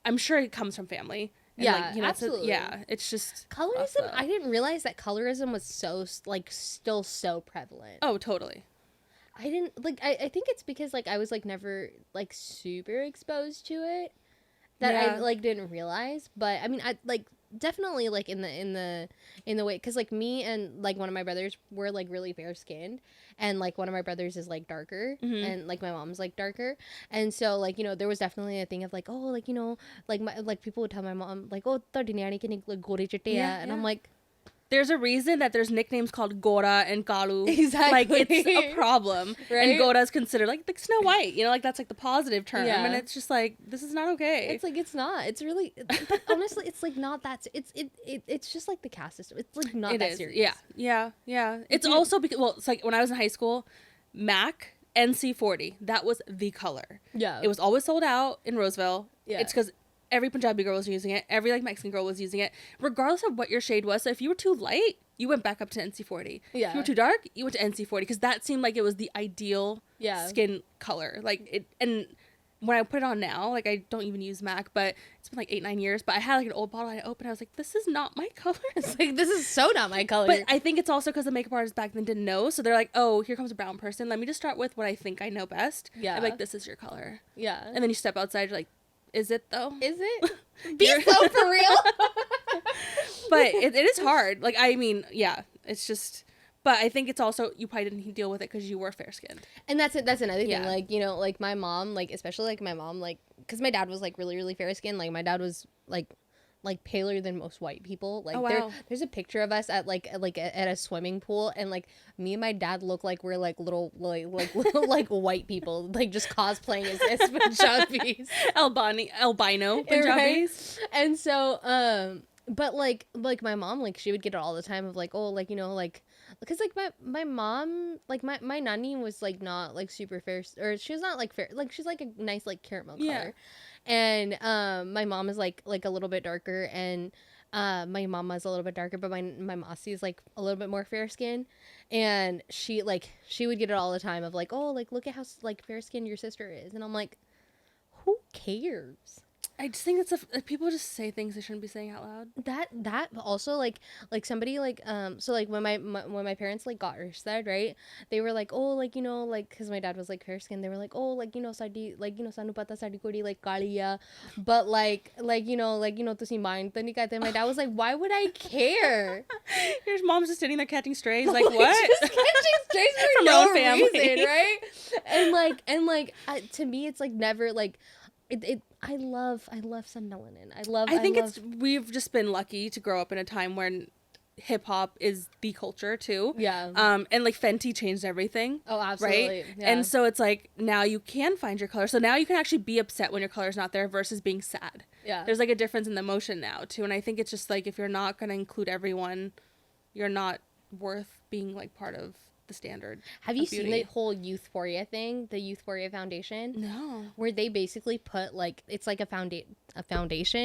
I'm sure it comes from family. And Yeah, like, you know, absolutely. it's just Colorism, rough, though. I didn't realize that colorism was so, like, still so prevalent. Oh, totally. I didn't, like, I think it's because, like, I was, like, never, like, super exposed to it that I, Yeah. like, didn't realize. But, I mean, I, like, definitely, like, in the way, because, like, me and, like, one of my brothers were, like, really fair skinned, and, like, one of my brothers is, like, darker, and, like, my mom's, like, darker, and so, like, you know, there was definitely a thing of, like, oh, like, you know, like people would tell my mom, like, oh, tadi niani ke like gore chitte Yeah, and I'm yeah. like, There's a reason that there's nicknames called Gora and Kalu. Exactly. Like, it's a problem. Right? And Gora is considered like Snow White. You know, like, that's like the positive term. Yeah. And it's just like, this is not okay. it's like, it's not, it's really, but honestly, it's like not that, it's just like the caste system, it's like not It that is. serious. Yeah. It's Dude. also because, well, it's like when I was in high school, MAC NC40, that was the color. Yeah. It was always sold out in Roseville. Yeah. It's because every Punjabi girl was using it. Every, like, Mexican girl was using it. Regardless of what your shade was. So if you were too light, you went back up to NC40. Yeah. If you were too dark, you went to NC40. Because that seemed like it was the ideal Yeah. skin color. Like, it, and when I put it on now, like, I don't even use MAC, but it's been like 8-9 years. But I had like an old bottle I opened. I was like, this is not my color. It's like, this is so not my color. But I think it's also because the makeup artists back then didn't know. So they're like, oh, here comes a brown person. Let me just start with what I think I know best. Yeah. I'm like, this is your color. Yeah. And then you step outside, you're like, is it though? Is it? Be so for real. But it is hard. Like, I mean, yeah, it's just, but I think it's also, you probably didn't deal with it because you were fair skinned. And that's it. That's another thing. Yeah. Like, you know, like my mom, like, especially like my mom, like, because my dad was like really, really fair skinned. Like, my dad was like paler than most white people. Like, Oh, wow. there's a picture of us at at a swimming pool, and like me and my dad look like we're like little little, like white people, like just cosplaying as Punjabis. Albino Punjabis. And so, but like my mom, like she would get it all the time of like, oh, like, you know, like, because like my mom, like my nanny was like not like super fair, or she was not like fair, like she's like a nice like caramel color. Yeah. And my mom is like a little bit darker, and my mama's a little bit darker, but my Masi is like a little bit more fair skin, and she would get it all the time of like, oh, like look at how like fair skinned your sister is, and I'm like, who cares? I just think it's people just say things they shouldn't be saying out loud. That also like somebody like so like when my parents like got Rishta, right, they were like, oh, like, you know, like, because my dad was like fair skinned, they were like, oh, like, you know, sadi, like, you know, sanu pata sadi kudi like kali hai, but like you know tusi mind to nahi karte. My dad was like, why would I care? Your mom's just sitting there catching strays, like, what? Just catching strays for From her no own family. reason, right? And like to me it's like never like it I love some melanin. I think we've just been lucky to grow up in a time when hip hop is the culture too. Yeah. And like Fenty changed everything. Oh, absolutely. Right? Yeah. And so it's like now you can find your color. So now you can actually be upset when your color's not there versus being sad. Yeah. There's like a difference in the emotion now too. And I think it's just like if you're not gonna include everyone, you're not worth being like part of the standard. Have you of seen beauty. the whole Youthforia thing, the Youthforia Foundation? No. Where they basically put like it's like a foundation,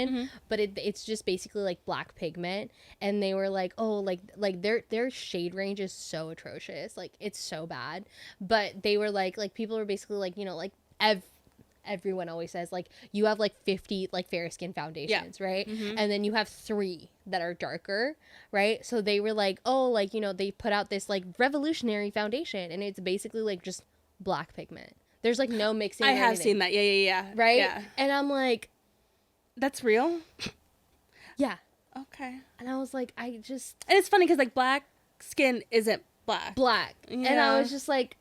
Mm-hmm. but it's just basically like black pigment, and they were like, oh, like their shade range is so atrocious, like it's so bad, but they were like people were basically like, you know, like everyone always says like you have like 50 like fair skin foundations, right? And then you have 3 that are darker, right? So they were like, oh, like, you know, they put out this like revolutionary foundation, and it's basically like just black pigment. There's like no mixing. I or have anything, seen that. Yeah. right? Yeah. And I'm like, That's real? yeah. Okay. And I was like, I just And it's funny because, like, black skin isn't black. black. And I Yeah. was just like,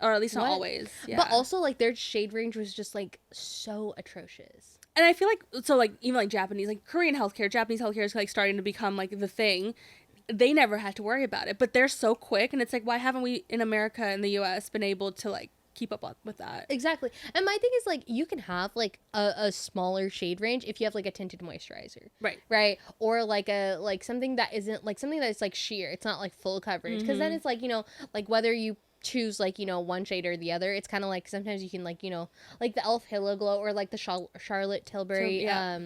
Or at least not What? always. Yeah. but also like their shade range was just like so atrocious. And I feel like, so, like, even, like, Japanese, like, Japanese healthcare is, like, starting to become, like, the thing. They never had to worry about it. But they're so quick. And it's like, why haven't we, in America and the U.S., been able to, like, keep up with that? Exactly. And my thing is like you can have like a smaller shade range if you have like a tinted moisturizer. Right. Right. Or like something that isn't like something that's like sheer. It's not like full coverage. Because then it's like, you know, like whether you choose like, you know, one shade or the other, it's kind of like sometimes you can like, you know, like the Elf Halo Glow or like the Charlotte Tilbury, Yeah.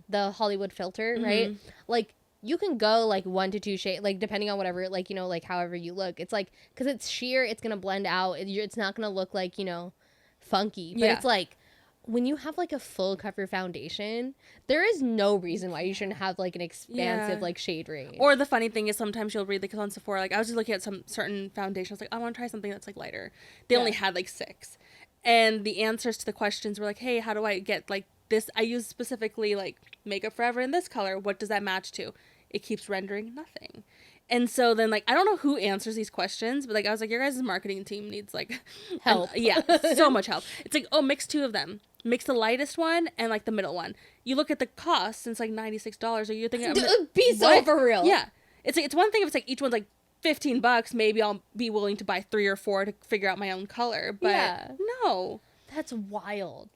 the Hollywood Filter, right? Like you can go like 1 to 2 shade, like depending on whatever, like, you know, like however you look. It's like, because it's sheer, it's gonna blend out. It's not gonna look like, you know, funky. But Yeah. it's like when you have like a full cover foundation, there is no reason why you shouldn't have like an expansive Yeah. like shade range. Or the funny thing is sometimes you'll read, like, on Sephora, like, I was just looking at some certain foundations, like, I want to try something that's, like, lighter. They only had, like, 6. And the answers to the questions were like, hey, how do I get, like, this? I use specifically, like, Makeup Forever in this color. What does that match to? It keeps rendering nothing. And so then, like, I don't know who answers these questions, but, like, I was like, your guys' marketing team needs, like, Help. yeah, so much help. It's like, oh, mix 2 of them. Mix the lightest one and, like, the middle one. You look at the cost, and it's, like, $96. Or you're thinking, Be so what? for real. Yeah. It's like, it's one thing if it's, like, each one's, like, $15. Maybe I'll be willing to buy 3 or 4 to figure out my own color. But Yeah. no. That's wild.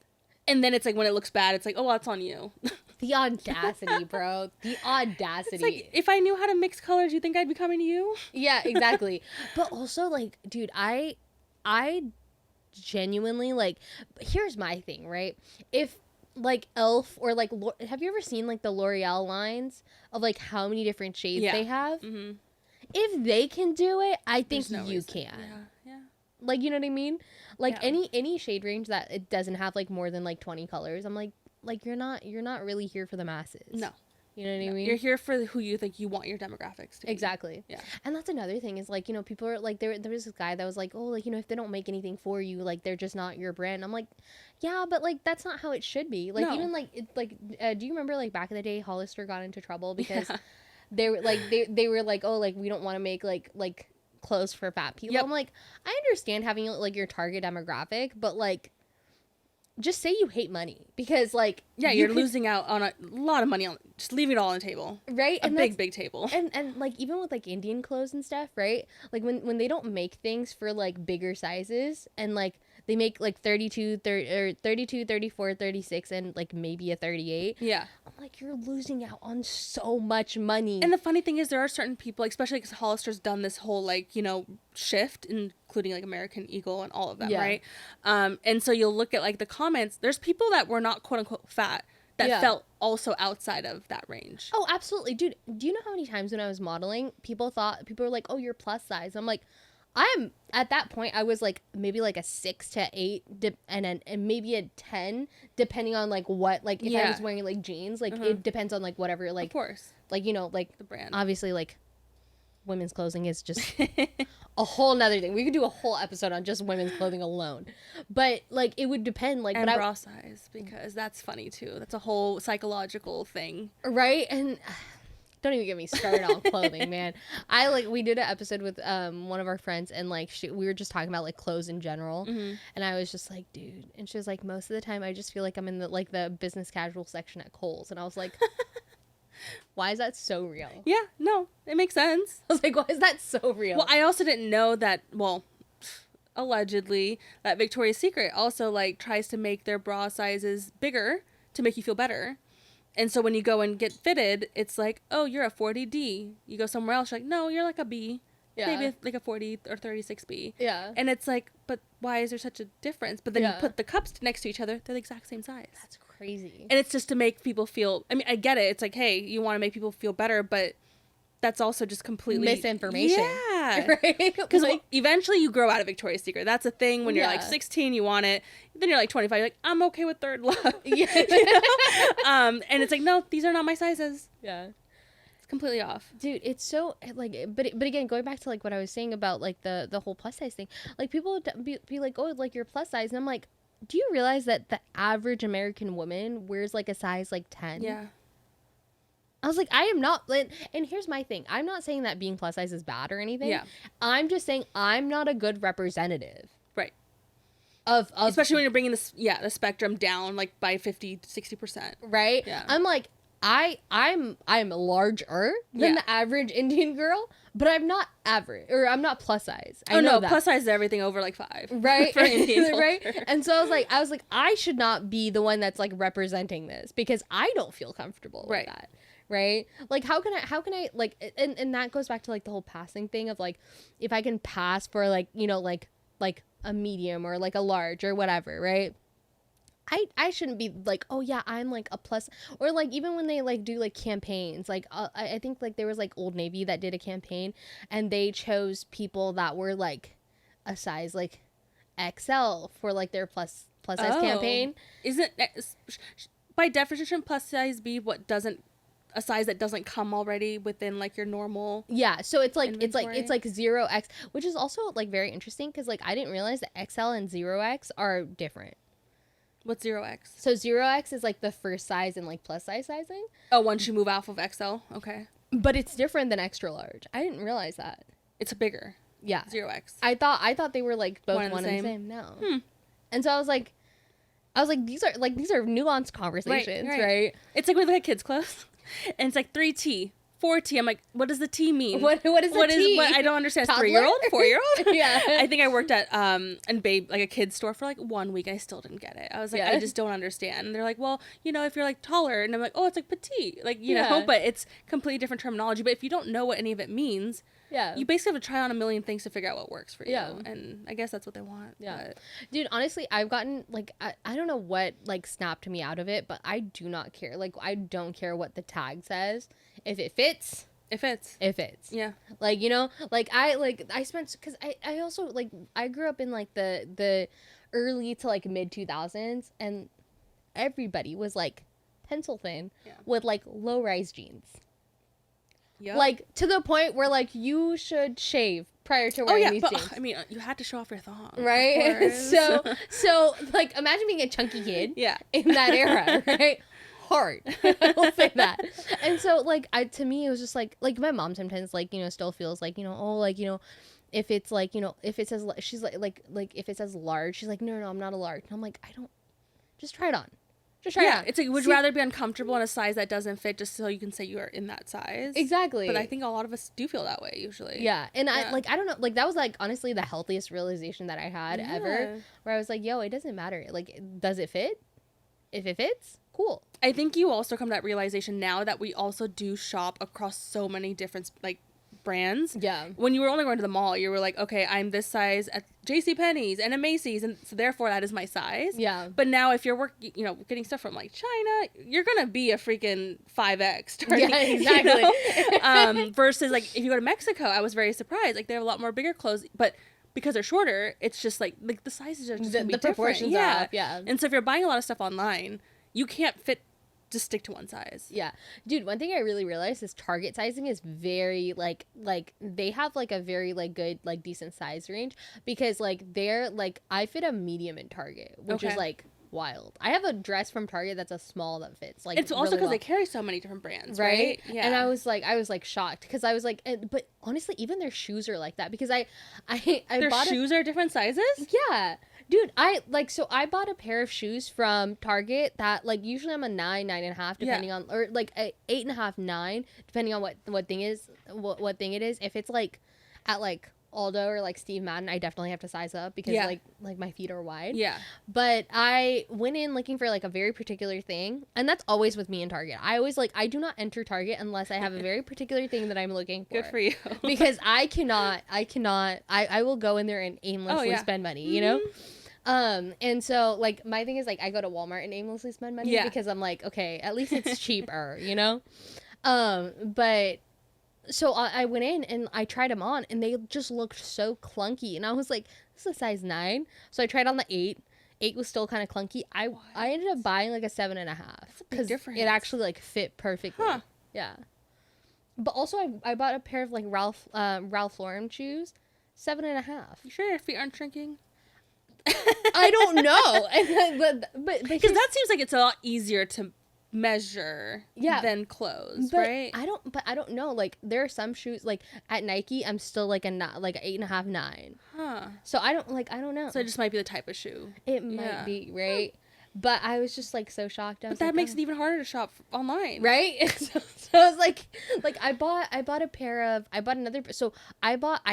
And then it's, like, when it looks bad, it's like, oh, well, that's on you. The audacity, bro. The audacity. It's like, if I knew how to mix colors, you think I'd be coming to you? Yeah, exactly. But also, like, dude, I genuinely, like, here's my thing, right? If, like, Elf or, like, have you ever seen, like, the L'Oreal lines of, like, how many different shades Yeah. they have? Mm-hmm. If they can do it, I think There's no you reason. can. Yeah. Like, you know what I mean? Like, Yeah. any shade range that it doesn't have, like, more than, like, 20 colors, I'm like, you're not really here for the masses. No. You know what I mean? You're here for who you think you want your demographics to be. Exactly. Yeah. And that's another thing is like, you know, people are like, there was this guy that was like, oh, like, you know, if they don't make anything for you, like, they're just not your brand. I'm like, yeah, but like, that's not how it should be. Like, No. even like, do you remember like back in the day, Hollister got into trouble because Yeah. they were like, they were like, oh, like, we don't want to make like clothes for fat people. Yep. I'm like, I understand having like your target demographic, but like, just say you hate money because like Yeah, you you're could- losing out on a lot of money on just leaving it all on the table. right A and big, that's- big table. and like even with like Indian clothes and stuff, right? Like when they don't make things for like bigger sizes and like they make like 32 34 36 and like maybe a 38, Yeah. I'm like, you're losing out on so much money. And the funny thing is, there are certain people, like, especially because Hollister's done this whole, like, you know, shift, including, like, American Eagle and all of them, Yeah. right? And so you'll look at, like, the comments. There's people that were not, quote-unquote, fat that Yeah. felt also outside of that range. Oh, absolutely, dude. Do you know how many times when I was modeling, people were like, "Oh, you're plus size." I'm like, I'm at that point. I was like maybe like a 6 to 8, and maybe a 10, depending on like what, like if I Yeah. was wearing like jeans, like Mhm. it depends on like whatever, Of like course. you know, like The brand. obviously like women's clothing is just a whole nother thing. We could do a whole episode on just women's clothing alone, but like it would depend, like And but bra size, because that's funny, too. That's a whole psychological thing. right and don't even get me started on clothing, man. We did an episode with one of our friends and like we were just talking about like clothes in general, Mm-hmm. and I was just like, dude, and she was like, most of the time I just feel like I'm in the business casual section at Kohl's, and I was like, why is that so real? Yeah, no, it makes sense. I was like, why is that so real? Well, I also didn't know that, well, allegedly, that Victoria's Secret also, like, tries to make their bra sizes bigger to make you feel better. And so when you go and get fitted, it's like, oh, you're a 40D. You go somewhere else, you're like, no, you're like a B. Yeah. maybe like a 40 or 36B. Yeah. And it's like, but why is there such a difference? But then Yeah. you put the cups next to each other, they're the exact same size. That's crazy. And it's just to make people feel, I mean, I get it. It's like, hey, you want to make people feel better, but that's also just completely Misinformation. Yeah. Right? Because Like, eventually you grow out of Victoria's Secret. That's a thing when you're like Yeah. 16, you want it. Then you're like 25, you're like, I'm okay with Third Love. yeah. And it's like, no, these are not my sizes. Yeah. It's completely off. Dude, it's so like, but again, going back to like what I was saying about like the whole plus size thing, like people would be like, oh, like you're plus size, and I'm like, do you realize that the average American woman wears like a size like 10? Yeah. I was like, I am not, and here's my thing. I'm not saying that being plus size is bad or anything. Yeah. I'm just saying I'm not a good representative Right. of Especially when you're bringing this, the spectrum down like by 50 to 60%. right. Yeah. I'm like, I'm larger than Yeah. the average Indian girl, but I'm not average or I'm not plus size. I Oh, know no, that. plus size is everything over like 5. Right. For Indian Right. culture. And so I was like, I should not be the one that's like representing this because I don't feel comfortable Right. with that. Right. Like, how can I like, and that goes back to like the whole passing thing of like, if I can pass for like, you know, like a medium or like a large or whatever. Right. I shouldn't be like, oh yeah, I'm like a plus, or like even when they like do like campaigns, like I think like there was like Old Navy that did a campaign and they chose people that were like a size like XL for like their plus size campaign. Isn't by definition plus size be what doesn't a size that doesn't come already within like your normal? Yeah, so it's like Inventory? it's like 0X, which is also like very interesting because like I didn't realize that XL and 0X are different. What's 0X? So 0X is like the first size in like plus size sizing, Oh, once you move off of XL, okay, but it's different than extra large. I didn't realize that. it's bigger. Yeah, 0X. I thought they were like both One and one the and the same? same. No. Hmm. And so I was like these are nuanced conversations, right? It's like we look at kids' clothes, and it's like 3T, 4T. I'm like, what does the T mean? What is What a is T? what I don't understand. Toddler? 3-year-old, 4-year-old. Yeah. I think I worked at and babe like a kid's store for like 1 week. I still didn't get it. I was like, Yeah. I just don't understand. And they're like, well, you know, if you're like taller, and I'm like, oh, it's like petite, like you Yeah. know, but it's completely different terminology. But if you don't know what any of it means, Yeah. you basically have to try on a million things to figure out what works for you. Yeah. And I guess that's what they want. Yeah. But Dude, honestly, I've gotten like I don't know what like snapped me out of it, but I do not care. Like I don't care what the tag says. If it fits, if it's it fits. yeah. Like, you know, like I spent cuz I also like I grew up in like the early to like mid 2000s and everybody was like pencil thin Yeah. with like low-rise jeans. Yep. Like to the point where like you should shave prior to oh wearing yeah, these but jeans. I mean, you had to show off your thong, of Right? course. so like imagine being a chunky kid yeah. in that era, right? Hard. I'll say that. And so like to me it was just like my mom sometimes like, you know, still feels like, you know, oh like, you know, if it's like, you know, if it says she's like if it says large, she's like, no, I'm not a large. And I'm like, I don't, just try it on. Just try it Yeah, on. it's like, would See- you rather be uncomfortable in a size that doesn't fit just so you can say you are in that size? Exactly. But I think a lot of us do feel that way usually. Yeah. And Yeah. I don't know, like that was like honestly the healthiest realization that I had ever, Yeah. where I was like, yo, it doesn't matter. Like, does it fit? If it fits, cool. I think you also come to that realization now that we also do shop across so many different like brands. Yeah. When you were only going to the mall, you were like, okay, I'm this size at JCPenney's and at Macy's, and so therefore that is my size. Yeah. But now if you're you know, getting stuff from like China, you're gonna be a freaking 5X starting. Yeah, exactly. You know? Versus like if you go to Mexico, I was very surprised. Like they have a lot more bigger clothes, but because they're shorter, it's just like the sizes are just gonna be The different. proportions are off, yeah. And so if you're buying a lot of stuff online, you can't just stick to one size. Yeah. Dude, one thing I really realized is Target sizing is very like they have like a very like good like decent size range because like they're like I fit a medium in Target, which is Okay. like wild. I have a dress from Target that's a small that fits like It's also really because well. they carry so many different brands, Right? Yeah. And I was like shocked because I was like but honestly even their shoes are like that because I their bought shoes are different sizes? yeah. Dude, I bought a pair of shoes from Target that like usually I'm a 9.5 depending on or like a 8.5, 9 depending on what thing is what thing it is. If it's like at like Aldo or like Steve Madden, I definitely have to size up because Yeah. like my feet are wide. Yeah. But I went in looking for like a very particular thing, and that's always with me in Target. I always like I do not enter Target unless I have a very particular thing that I'm looking for. Good for you. Because I will go in there and aimlessly spend money, you know? And so like my thing is like I go to Walmart and aimlessly spend money because I'm like, okay, at least it's cheaper, you know? But so I went in and I tried them on and they just looked so clunky, and I was like, this is a size 9. So I tried on the 8. 8 was still kind of clunky. I ended up buying like a 7.5 because it actually like fit perfectly. Yeah. But also I bought a pair of like Ralph Lauren shoes, 7.5. You sure your feet aren't shrinking? I don't know. but because that seems like it's a lot easier to measure than clothes, but right? I don't know. Like there are some shoes like at Nike, I'm still like an 8.5, 9. So I don't know. So it just might be the type of shoe. It might be, right? But I was just like so shocked. But that makes it even harder to shop online, right? So I was like I bought I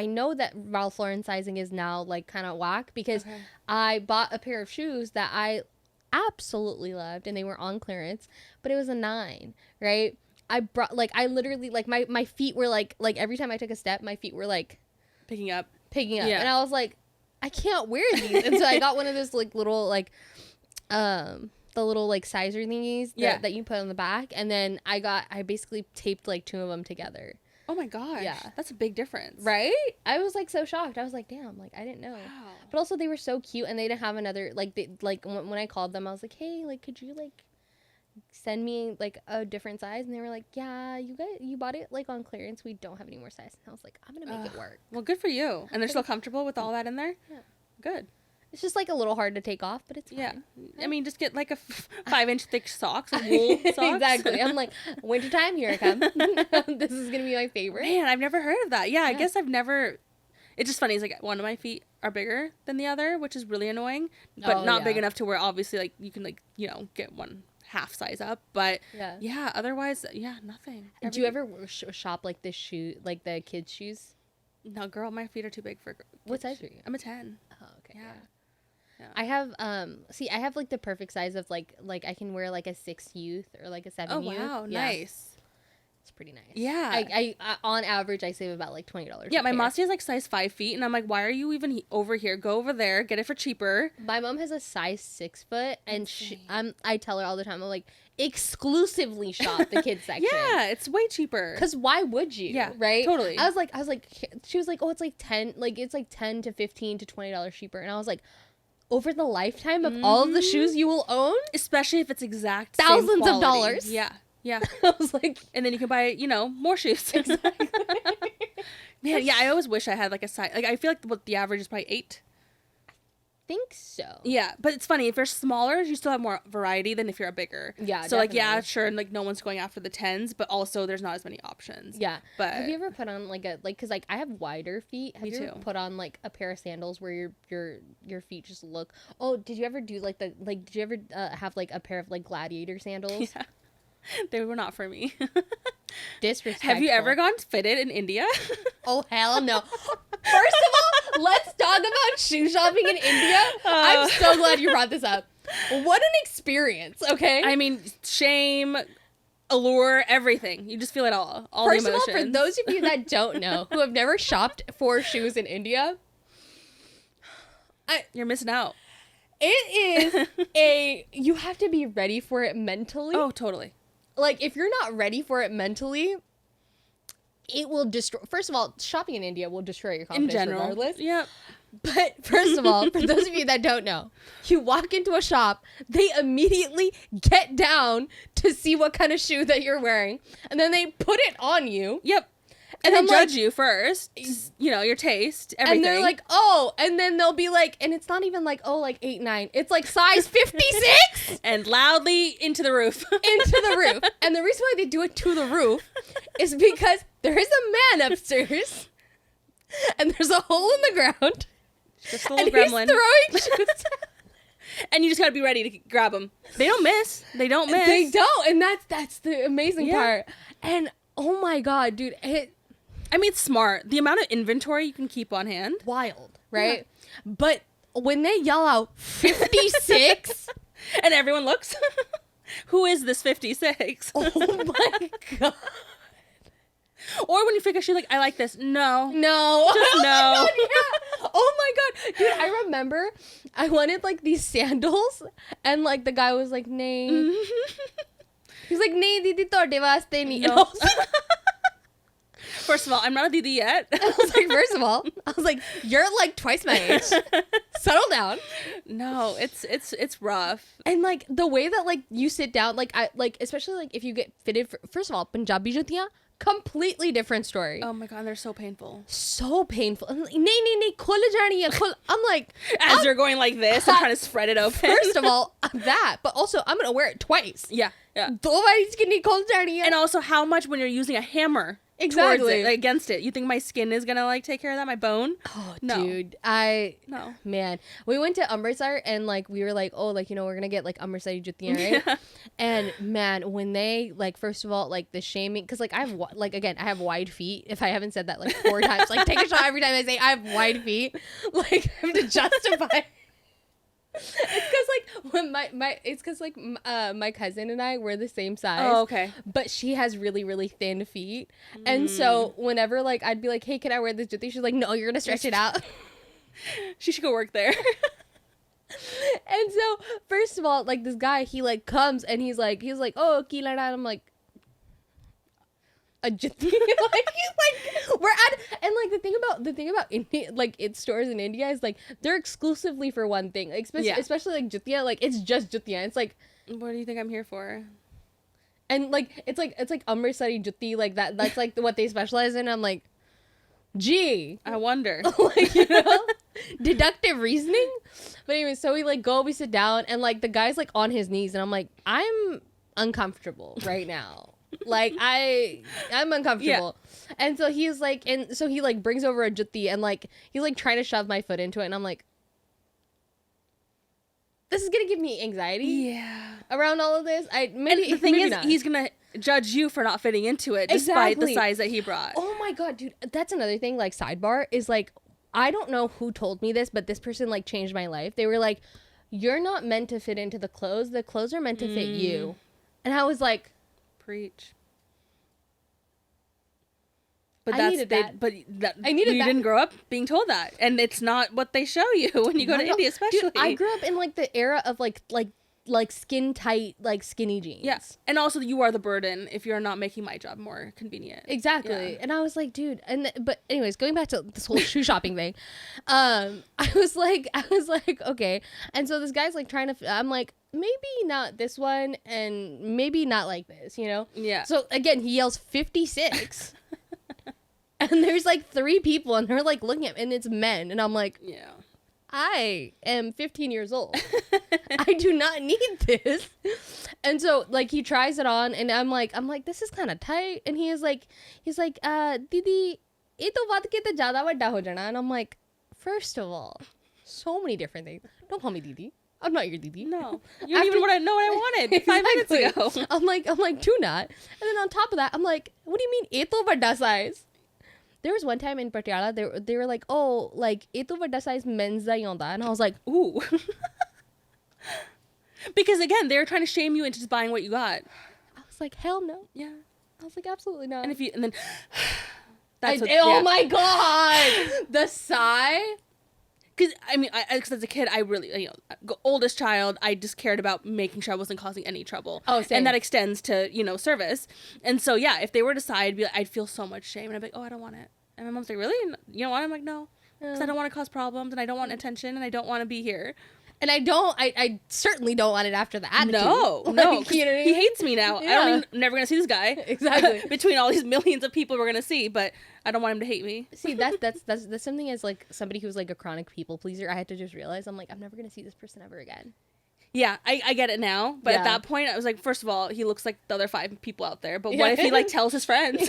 know that Ralph Lauren sizing is now like kind of whack because I bought a pair of shoes that I absolutely loved and they were on clearance, but it was a 9, right? I literally like my feet were like every time I took a step, my feet were like picking up, and I was like, I can't wear these. And so I got one of those like little like the little like sizer thingies that you put on the back, and then I basically taped like 2 of them together. Oh my gosh. Yeah. That's a big difference. Right? I was like so shocked. I was like, damn, like I didn't know. Wow. But also they were so cute, and they didn't have another when I called them, I was like, hey, like could you like send me like a different size? And they were like, yeah, you bought it like on clearance, we don't have any more size. And I was like, I'm gonna make it work. Well, good for you. And they're still comfortable with all that in there? Yeah. Good. It's just like a little hard to take off, but it's fine. Yeah. I mean, just get like a 5-inch thick socks, like wool socks. Exactly. I'm like, wintertime, here I come. This is going to be my favorite. Man, I've never heard of that. Yeah, I guess I've never. It's just funny. It's like one of my feet are bigger than the other, which is really annoying, but not big enough to where obviously like you can like, you know, get one half size up. But yeah otherwise, nothing. Do you ever shop like the kids' shoes? No, girl, my feet are too big for. What size are you? I'm a 10. Oh, okay. Yeah. I have I have like the perfect size of like I can wear like a 6 youth or like a 7 youth. Oh wow, nice. It's pretty nice. Yeah. I on average I save about like $20. Yeah, my Mossy is like size 5 feet, and I'm like, why are you even over here? Go over there, get it for cheaper. My mom has a size 6 foot, and I tell her all the time, I'm like, exclusively shop the kids section. Yeah, it's way cheaper. Because why would you? Yeah, right. Totally. I was like, she was like, oh, it's like 10 to $15 to $20 cheaper, and I was like, over the lifetime of all of the shoes you will own, especially if it's exact thousands of dollars. Yeah. I was like, and then you can buy, you know, more shoes. Exactly. Man, yeah, I always wish I had like a size. Like I feel like what the average is probably 8. Think so. Yeah, but it's funny if you're smaller, you still have more variety than if you're a bigger. Yeah. So like sure, and like no one's going after the 10s, but also there's not as many options. Yeah. But have you ever put on because I have wider feet. Have you ever put on like a pair of sandals where your feet just look? Oh, did you ever do did you ever have like a pair of like gladiator sandals? Yeah. They were not for me. Disrespectful. Have you ever gone fitted in India? Oh, hell no. First of all, let's talk about shoe shopping in India. I'm so glad you brought this up. What an experience, okay? I mean, shame, allure, everything. You just feel it all First the emotions. of all, for those of you that don't know, who have never shopped for shoes in India, you're missing out. It is you have to be ready for it mentally. Oh, totally. Like, if you're not ready for it mentally, it will destroy. First of all, shopping in India will destroy your confidence in general. regardless. Yep. But first of all, for those of you that don't know, you walk into a shop, they immediately get down to see what kind of shoe that you're wearing, and then they put it on you. Yep. And then judge you first, you know, your taste, everything. And they're like, oh, and then they'll be like, and it's not even like, oh, like 8, 9. It's like size 56. And loudly into the roof. Into the roof. And the reason why they do it to the roof is because there is a man upstairs, and there's a hole in the ground. Just a little gremlin. He's throwing shoes. And you just gotta be ready to grab them. They don't miss. They don't And that's the amazing part. And oh my god, dude, I mean, it's smart. The amount of inventory you can keep on hand. Wild, right? But when they yell out 56, and everyone looks, who is this 56? oh my god. Or when you figure she's like, I like this. No. No. Just no. Oh my god, yeah. Oh my god. Dude, I remember I wanted like these sandals and like the guy was like, "Nahi." He's like, "Nahi didi tode vaste nahi." And I No. was like, First of all, I'm not a Didi yet. I was like, first of all, I was like, "You're like twice my age. Settle down." No, it's rough. And like the way that like you sit down, like I like especially like if you get fitted for, first of all, Punjabi jutiyan, completely different story. Oh my god, they're so painful. So painful. And like, nahi, khul jani hai, khul. I'm like, As you're going like this and trying to spread it open. first of all, that, but also I'm gonna wear it twice. yeah. Do baari iski nahi khul jani hai. And also how much when you're using a hammer Exactly. towards it, like, against it. You think my skin is gonna like take care of that? My bone? Oh, No. dude, No. man, we went to Amritsar and like we were like, oh, like, you know, we're gonna get like Amritsari jutiyan, right? Yeah. And man, when they like, first of all, like the shaming, because like I have like again, I have wide feet. If I haven't said that like 4 times, like take a shot every time I say I have wide feet. Like I have to justify. It's because like when it's because like my cousin and I were the same size. Oh, okay. But she has really thin feet, and so whenever like I'd be like, hey, can I wear this jutti? She's like, no, you're gonna stretch it out. She should go work there. And so first of all, like this guy, he like comes and he's like, oh, ki lada, and I'm like, a jutti. Like he's like, we're at, and like the thing about India, like its stores in India is like they're exclusively for one thing, like especially like juttiya, like it's just juttiya. It's like, What do you think I'm here for? and like it's like Amritsari jutti, like that's like what they specialize in. I'm like, gee. I wonder. Like, you know, deductive reasoning. But anyway, so we sit down and like the guy's like on his knees and I'm like, I'm uncomfortable right now. Like I'm uncomfortable. Yeah. And so he's like, and so he like brings over a jutti and like he's like trying to shove my foot into it and I'm like, this is gonna give me anxiety. Yeah. Around all of this. And the thing maybe is, not. he's gonna judge you for not fitting into it, despite Exactly. the size that he brought. Oh my god, dude, that's another thing. Like sidebar is like, I don't know who told me this, but this person like changed my life. They were like, "You're not meant to fit into the clothes. The clothes are meant to fit you," and I was like, Preach. But I that's needed that. But that I needed you that. didn't grow up being told that, and it's not what they show you when you go to No. India, especially. Dude, I grew up in like the era of like skin tight, like skinny jeans. Yes, and also you are the burden if you're not making my job more convenient. Exactly. Yeah. And I was like, dude, but anyways, going back to this whole shoe shopping thing, I was like, okay. And so this guy's like trying to, I'm like, maybe not this one and maybe not like this, you know? Yeah. So again, he yells 56 and there's like 3 people and they're like looking at me and it's men. And I'm like, Yeah. I am 15 years old. I do not need this. And so like he tries it on and I'm like, this is kind of tight. And he's like, Didi, ye to vad ke te jyada vadda ho jana. And I'm like, first of all, so many different things. Don't call me Didi. I'm not your Didi. No, you don't even know what I wanted 5 minutes Exactly. ago. I'm like, do not. And then on top of that, I'm like, what do you mean, ye to vadda size? There was one time in Patiala, they were like, oh, like, ye to vadda size men's da hi aunda. And I was like, Ooh. Because again, they're trying to shame you into just buying what you got. I was like, hell no. Yeah. I was like, absolutely not. And then that's what, oh yeah. my god, the sigh. Because I mean, because as a kid, I really, oldest child, I just cared about making sure I wasn't causing any trouble. Oh, same. And that extends to service. And so yeah, if they were to decide, I'd feel so much shame, and I'd be like, oh, I don't want it. And my mom's like, really? You don't want it? I'm like, no, because I don't want to cause problems, and I don't want attention, and I don't want to be here. And I certainly don't want it after the attitude. No, Like, no, you know what I he mean? hates me now. Yeah. I'm never gonna see this guy. Exactly. Between all these millions of people we're gonna see, but I don't want him to hate me. See, that's something as like somebody who's like a chronic people pleaser. I had to just realize I'm like, I'm never gonna see this person ever again. Yeah, I get it now, but Yeah. at that point I was like, first of all, he looks like the other 5 people out there, but what if he like tells his friends?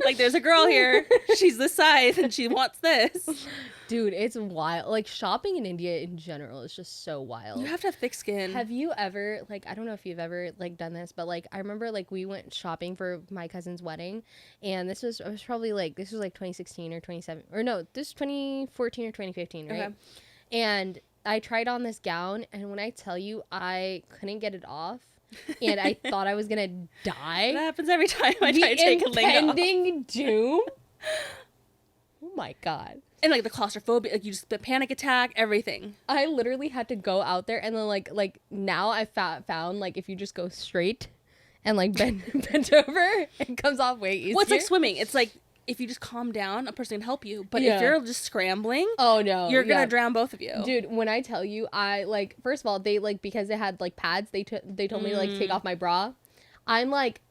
Like, there's a girl here, she's this size, and she wants this. Dude, it's wild. Like shopping in India in general is just so wild. You have to have thick skin. Have you ever, like, I don't know if you've ever like done this, but like I remember like we went shopping for my cousin's wedding, and this was, it was probably like, this was like 2016 or 27, or no, this was 2014 or 2015, right? Okay. And I tried on this gown, and when I tell you I couldn't get it off, and I thought I was gonna die. That happens every time I try to take a leg off. Impending doom. Oh my god. And like the claustrophobia, like you just the panic attack, everything. I literally had to go out there, and then like now I found like if you just go straight and like bend over, it comes off way easier. Well, it's like swimming. It's like if you just calm down, a person can help you. But if you're just scrambling, oh no, you're gonna drown both of you. Dude, when I tell you, I like, first of all, they like, because they had like pads, they told me to like take off my bra. I'm like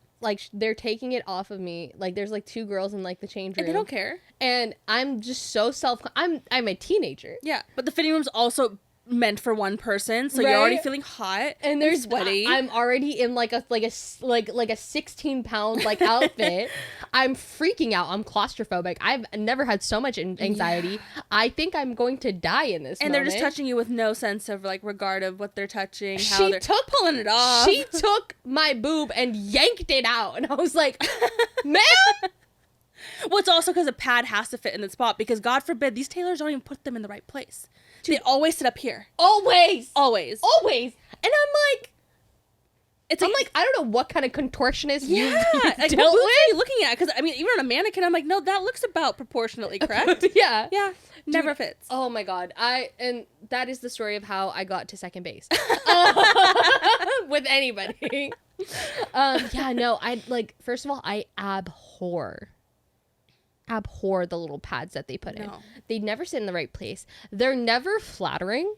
they're taking it off of me. Like there's like two girls in like the change room, And they don't care. and I'm just so I'm a teenager. Yeah, but the fitting room's also meant for one person, so Right? you're already feeling hot And there's sweaty. I'm already in like a 16-pound like outfit. I'm freaking out. I'm claustrophobic. I've never had so much anxiety. Yeah. I think I'm going to die in this. and moment. they're just touching you with no sense of like regard of what they're touching, how they're pulling it off. She took my boob and yanked it out, and I was like, "Ma'am." Well, it's also because a pad has to fit in the spot, because God forbid these tailors don't even put them in the right place. They always sit up here. Always. Always. And I'm like, It's I'm like, I don't know what kind of contortionist yeah. you Like, what dealt boobs with. are you looking at? Because I mean, even on a mannequin, I'm like, no, that looks about proportionately correct. Yeah. Yeah. Never Dude, fits. Oh my god. And that is the story of how I got to second base. With anybody. Yeah, no, I like, first of all, I abhor the little pads that they put in. No. They never sit in the right place. They're never flattering.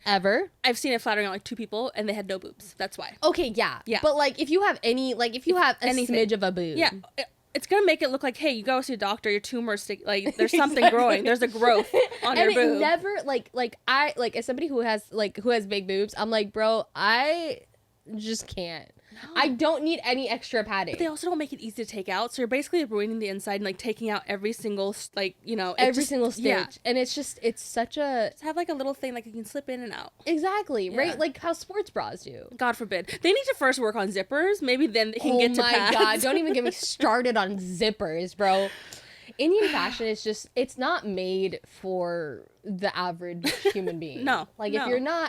Ever. I've seen it flattering on like two people, and they had no boobs. That's why. Okay, yeah. Yeah. But like if you have any, like if you have a anything. smidge of a boob. Yeah. It's gonna make it look like, hey, you go see a doctor, your tumor's like there's something growing. There's a growth on And your it boob. never I as somebody who has big boobs, I'm like, bro, I just can't. I don't need any extra padding. But they also don't make it easy to take out, so you're basically ruining the inside and like taking out every single single stitch. Yeah. And it's such a Just have like a little thing like you can slip in and out. exactly, Yeah. right? Like how sports bras do. God forbid. They need to first work on zippers. Maybe then they can Oh get to my pads. god, don't even get me started on zippers, bro. Indian fashion is just, it's not made for the average human being. No, Like no.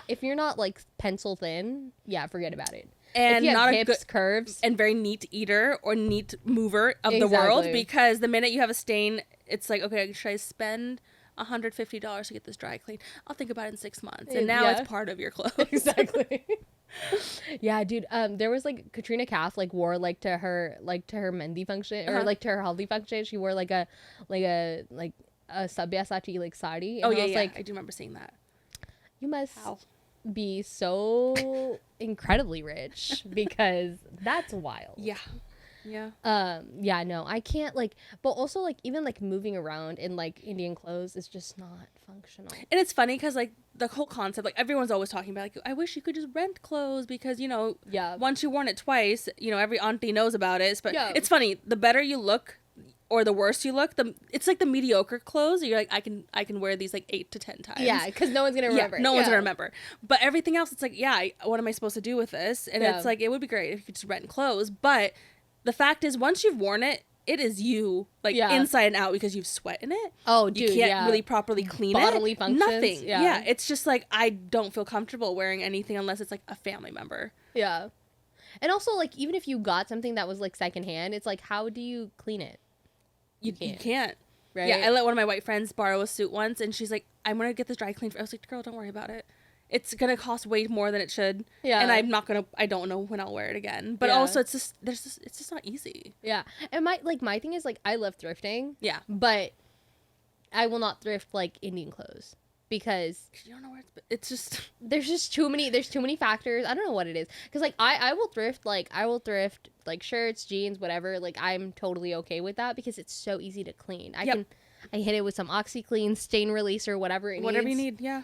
if you're not like pencil thin, yeah, forget about it. And if you have not a hips, good curves. and very neat eater or neat mover of the world, Exactly. because the minute you have a stain, it's like, okay, should I spend $150 to get this dry clean? I'll think about it in 6 months, and now Yeah. it's part of your clothes. Exactly. Yeah, dude. There was like Katrina Kaif like wore like to her Mendi function, or like to her haldi function. She wore like a Sabyasachi like sari. And Oh I yeah, was yeah. like, I do remember seeing that. you must How? be so incredibly rich, because that's wild. Yeah. Yeah. Yeah, no, I can't like, but also like even like moving around in like Indian clothes is just not functional. And it's funny because like the whole concept, like everyone's always talking about, like, I wish you could just rent clothes because, Yeah. once you've worn it twice, every auntie knows about it. But Yeah. it's funny, the better you look or the worse you look, it's like the mediocre clothes. You're like, I can wear these like 8 to 10 times. Yeah, because no one's gonna remember. Yeah, no one's gonna remember. But everything else, it's like, what am I supposed to do with this? And Yeah. it's like, it would be great if you could just rent clothes. But the fact is, once you've worn it, it is you, like, Yeah. inside and out, because you've sweat in it. Oh, dude, You can't yeah. really properly clean Bodily it. functions, Nothing. yeah. Yeah. It's just like, I don't feel comfortable wearing anything unless it's like a family member. Yeah. And also, like, even if you got something that was like secondhand, it's like, how do you clean it? You can't. Right? Yeah, I let one of my white friends borrow a suit once, and she's like, I'm gonna get this dry cleaned. I was like, girl, don't worry about it. It's gonna cost way more than it should. Yeah. And I don't know when I'll wear it again. But Yeah. also, it's just not easy. Yeah. And my thing is, like, I love thrifting, Yeah. but I will not thrift like Indian clothes, because You don't know where it's just. there's too many factors. I don't know what it is. Because like I will thrift like shirts, jeans, whatever. Like I'm totally okay with that, because it's so easy to clean. I hit it with some OxyClean, stain releaser, whatever it Whatever needs. you need, yeah.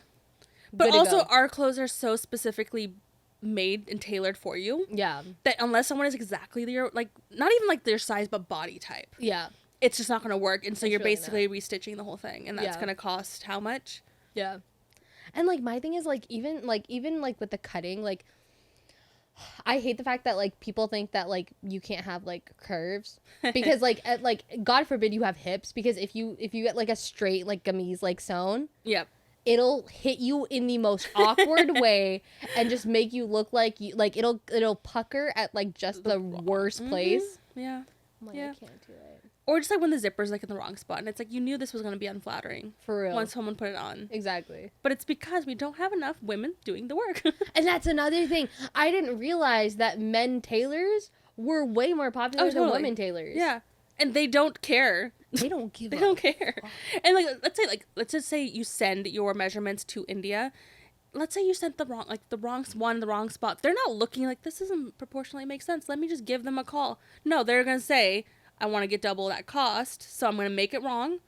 But Good to also, go. our clothes are so specifically made and tailored for you Yeah. that unless someone is exactly your, like, not even like their size, but body type, Yeah. it's just not going to work. And so It's you're really basically restitching the whole thing. And that's Yeah. going to cost how much? Yeah. And like my thing is like even like with the cutting, like I hate the fact that like people think that like you can't have like curves because like God forbid you have hips, because if you get like a straight like gamise like sewn, Yep. it'll hit you in the most awkward way and just make you look like you like it'll pucker at like just the worst place. Yeah. I'm like, Yeah. I can't do it. Or just like when the zipper's like in the wrong spot and it's like you knew this was going to be unflattering For real. once someone put it on. Exactly. But it's because we don't have enough women doing the work. And that's another thing. I didn't realize that men tailors were way more popular than totally. women tailors. Yeah. And they don't care. They don't give They a don't care. And like let's just say you send your measurements to India. Let's say you sent the wrong spot. They're not looking like this doesn't proportionally make sense. Let me just give them a call. No, they're going to say, I want to get double that cost, so I'm going to make it wrong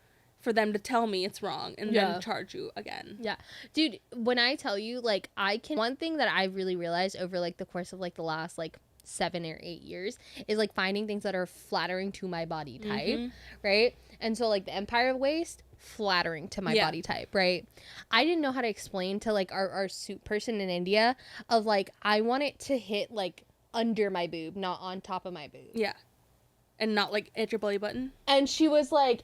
for them to tell me it's wrong and then charge you again. Yeah. Dude, when I tell you, like, one thing that I've really realized over, like, the course of, like, the last, like, 7 or 8 years is, like, finding things that are flattering to my body type, right? And so, like, the Empire waist, flattering to my body type, right? I didn't know how to explain to, like, our suit person in India of, like, I want it to hit, like, under my boob, not on top of my boob. Yeah. And not like at your belly button. And she was like,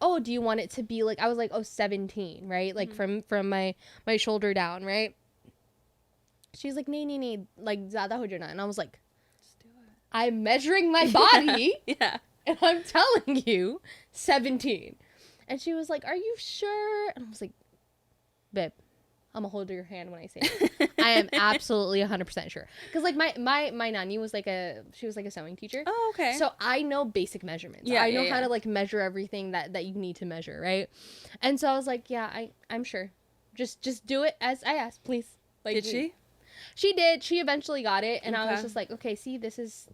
oh, do you want it to be like, I was like, oh, 17, right? Like from my shoulder down, right? She's like, nee, like, zyada ho jana. And I was like, Just do it. I'm measuring my body Yeah. and I'm telling you 17. And she was like, are you sure? And I was like, babe, I'm gonna hold your hand when I say it. I am absolutely 100% sure. Because like my nanny was like she was like a sewing teacher. Oh, okay. So I know basic measurements. Yeah, I know yeah, how yeah. to like measure everything that you need to measure, right? And so I was like, yeah, I'm sure. Just do it as I asked, please. Like, Did she? She did. She eventually got it, and I was Okay. just like, okay, see,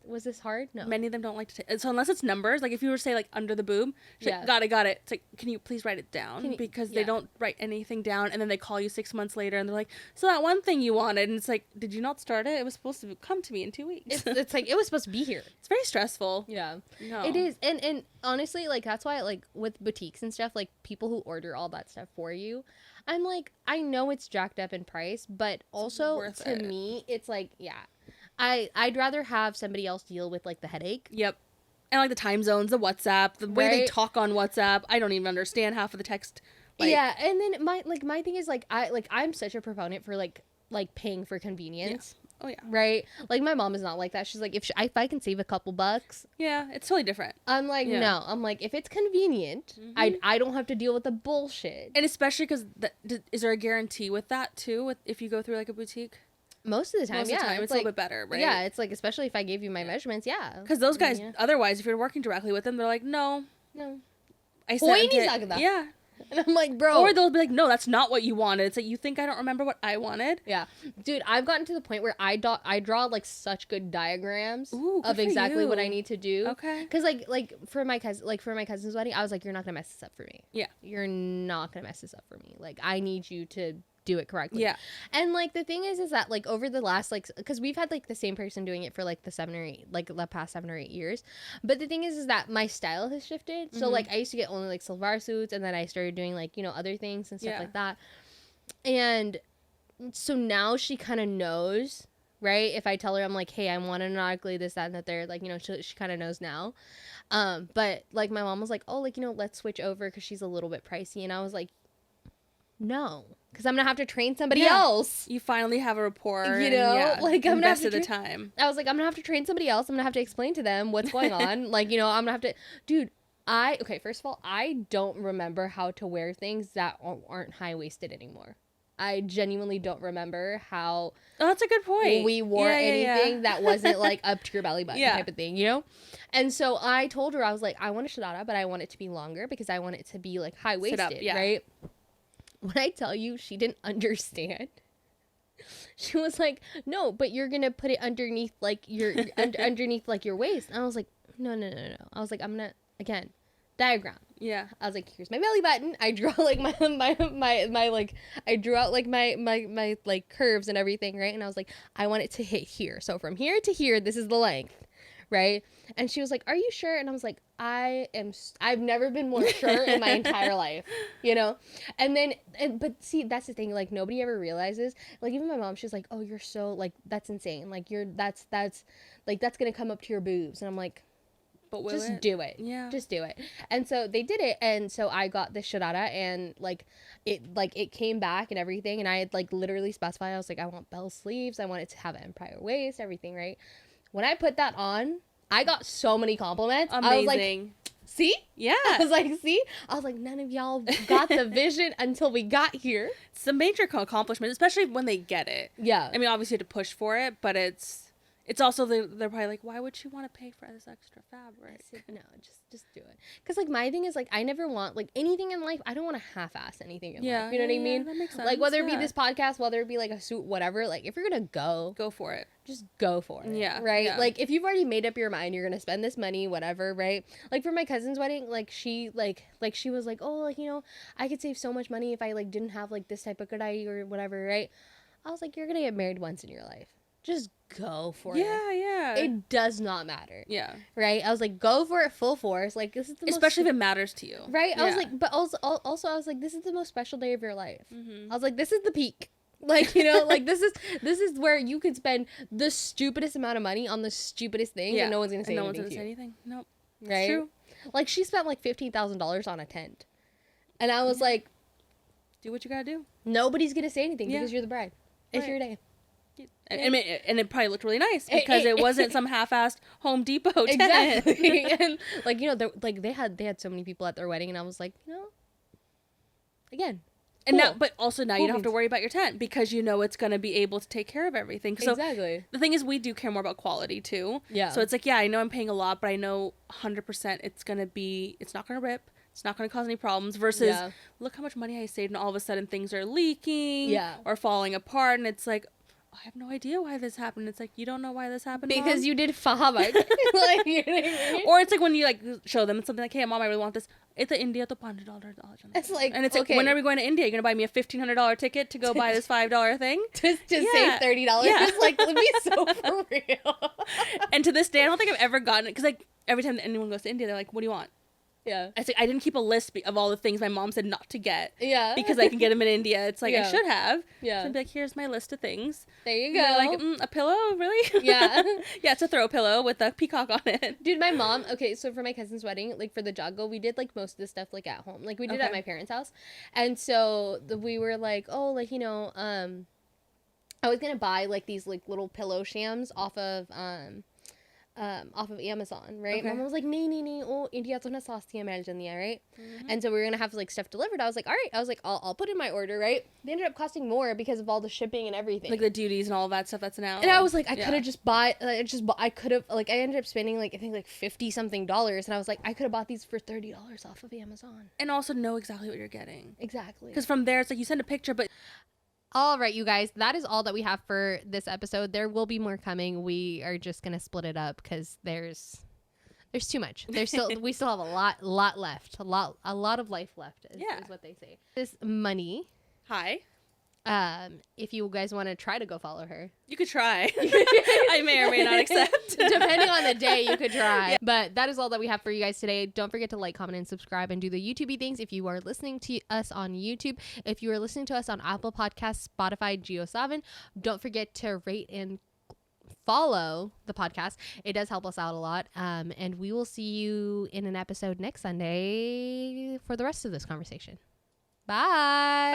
was this hard? No. Many of them don't like to take. So unless it's numbers, like if you were to say like under the boob, she's Yeah. like, got it. It's like, can you please write it down? Can you- Because yeah. they don't write anything down, and then they call you 6 months later, and they're like, so that one thing you wanted, and it's like, did you not start it? It was supposed to come to me in 2 weeks. It's like it was supposed to be here. It's very stressful. Yeah. No. It is. And honestly, like that's why like with boutiques and stuff, like people who order all that stuff for you, I'm like, I know it's jacked up in price, but also worth to it. me, it's like, yeah. I'd rather have somebody else deal with like the headache. Yep. And like the time zones, the WhatsApp, the way they Right. talk on WhatsApp, I don't even understand half of the text. Like, Yeah, and then my thing is like I'm such a proponent for like paying for convenience. Oh yeah. Right? Like my mom is not like that. She's like if I can save a couple bucks, Yeah, it's totally different. I'm like Yeah. no. I'm like if it's convenient, I don't have to deal with the bullshit. And especially because is there a guarantee with that too? With if you go through like a boutique, Most of the time, most yeah, of the time it's a like, little bit better, right? Yeah, it's like especially if I gave you my measurements, yeah. Because those guys, Yeah. otherwise, if you're working directly with them, they're like, no, No. I Well, sent you it. suck at that. Yeah. And I'm like, bro. Or they'll be like, no, that's not what you wanted. It's like, you think I don't remember what I wanted? Yeah, dude, I've gotten to the point where I draw like such good diagrams Ooh, good of for exactly what I you. need to do. Okay. Cause like for my cousin's wedding, I was like, you're not gonna mess this up for me. Yeah. You're not gonna mess this up for me. Like I need you to do it correctly. Yeah. And like the thing is that like over the last like because we've had like the same person doing it for like the past 7 or 8 years, but the thing is that my style has shifted. So like I used to get only like salwar suits, and then I started doing like other things and stuff Yeah. like that. And so now she kind of knows, right? If I tell her I'm like, hey, I want an nautically this, that, and the third, like she kind of knows now. But like my mom was like, oh, like let's switch over because she's a little bit pricey, and I was like, no, because I'm gonna have to train somebody Yeah. else. You finally have a rapport. You and, know, yeah, like, I'm gonna have invested to the time. I was like, I'm gonna have to train somebody else. I'm gonna have to explain to them what's going on. Like, I'm gonna have to, dude. Okay, first of all, I don't remember how to wear things that aren't high waisted anymore. I genuinely don't remember how Oh, that's a good point. we wore Yeah, yeah, anything yeah. that wasn't like up to your belly button Yeah. type of thing, And so I told her, I was like, I want a shadada, but I want it to be longer because I want it to be like high waisted, yeah. right? When I tell you she didn't understand, she was like, no, but you're gonna put it underneath like your underneath like your waist. And I was like, no. I was like, I'm gonna again diagram. Yeah. I was like, here's my belly button. I draw like my like I drew out like my like curves and everything, right? And I was like, I want it to hit here. So from here to here, this is the length, right? And she was like, are you sure? And I was like, I've never been more sure in my entire life, you know? But see, that's the thing, like, nobody ever realizes, like, even my mom, she's like, oh, you're so, like, that's insane. Like, that's gonna come up to your boobs. And I'm like, But will just it? do it. Yeah. Just do it. And so they did it. And so I got the shirara, and it came back and everything. And I had like literally specified, I was like, I want bell sleeves. I want it to have an empire waist, everything, right? When I put that on, I got so many compliments. Amazing. I was like, see? Yeah. I was like, see? I was like, none of y'all got the vision until we got here. It's a major accomplishment, especially when they get it. Yeah. I mean, obviously you have to push for it, but it's also they're probably like, why would you want to pay for this extra fabric? I said, no, just do it. Because like my thing is like I never want like anything in life. I don't want to half-ass anything in life. You know what I mean? That makes sense. Like whether it be this podcast, whether it be like a suit, whatever. Like if you're gonna go for it. just go for it. Yeah. Right? Yeah. Like if you've already made up your mind you're gonna spend this money, whatever, right? Like for my cousin's wedding, like she she was like, oh, like, you know, I could save so much money if I like didn't have like this type of good idea or whatever, right? I was like, you're gonna get married once in your life. Just go for it. Yeah. It does not matter. Yeah. Right? I was like, go for it full force. Like this is the Especially most if it matters to you. right? I was Yeah. like, but also I was like, this is the most special day of your life. Mm-hmm. I was like, this is the peak. Like, you know, like this is where you could spend the stupidest amount of money on the stupidest thing and no one's gonna say anything to you. anything. Nope. Right? It's true. Like she spent like $15,000 on a tent. And I was like, Do what you gotta do. nobody's gonna say anything Yeah. because you're the bride. It's Right. your day. And it probably looked really nice because it wasn't some half-assed Home Depot tent. Exactly. And like, you know, they had so many people at their wedding and I was like, you know, again. And cool. now, but also now you Cool don't have to beans. worry about your tent because you know it's gonna be able to take care of everything. So Exactly. the thing is, we do care more about quality too. Yeah. So it's like, yeah, I know I'm paying a lot, but I know 100% it's not gonna rip. It's not gonna cause any problems. Versus, Yeah. look how much money I saved, and all of a sudden things are leaking. Yeah. Or falling apart, and it's like, I have no idea why this happened. It's like, you don't know why this happened, Because Mom? you did fahabak. Like, you know what I mean? Or it's like when you like show them something like, hey, Mom, I really want this. It's the India to $100. It's like, And it's like, okay. when are we going to India? You're gonna buy me a $1,500 ticket to go buy this $5 thing? Just Yeah. save $30. Yeah. Like, let me so for real. And to this day, I don't think I've ever gotten it because like every time anyone goes to India, they're like, "What do you want?" Yeah. I say I didn't keep a list of all the things my mom said not to get Yeah. because I can get them in India. It's like I Yeah. should have. Yeah. So I'd be like, "Here's my list of things." There you And go. they're like, a pillow, really? Yeah. Yeah, it's a throw pillow with a peacock on it. Dude, my mom, okay, so for my cousin's wedding, like for the jago, we did like most of the stuff like at home. Like we did it at Okay. my parents' house. And so we were like, oh, like, you know, I was gonna buy like these like little pillow shams off of Amazon, right? Okay. Mom was like, nee, oh, India to na sasti mil jandi hai, right? Mm-hmm. And so we were gonna have like stuff delivered. I was like, all right. I was like, I'll put in my order, right? They ended up costing more because of all the shipping and everything. Like the duties and all that stuff that's now. And I was like, I Yeah. could have just bought, I could have, like, I ended up spending, like, I think, like, $50 something. And I was like, I could have bought these for $30 off of Amazon. And also know exactly what you're getting. Exactly. Because from there, it's like you send a picture, but All right, you guys, that is all that we have for this episode. There will be more coming. We are just going to split it up because there's too much. We still have a lot left. A lot of life left is what they say. This money. hi. If you guys want to try to go follow her. You could try. I may or may not accept. Depending on the day, you could try. But that is all that we have for you guys today. Don't forget to like, comment, and subscribe and do the YouTube things if you are listening to us on YouTube. If you are listening to us on Apple Podcasts, Spotify, Geo7, don't forget to rate and follow the podcast. It does help us out a lot. And we will see you in an episode next Sunday for the rest of this conversation. Bye.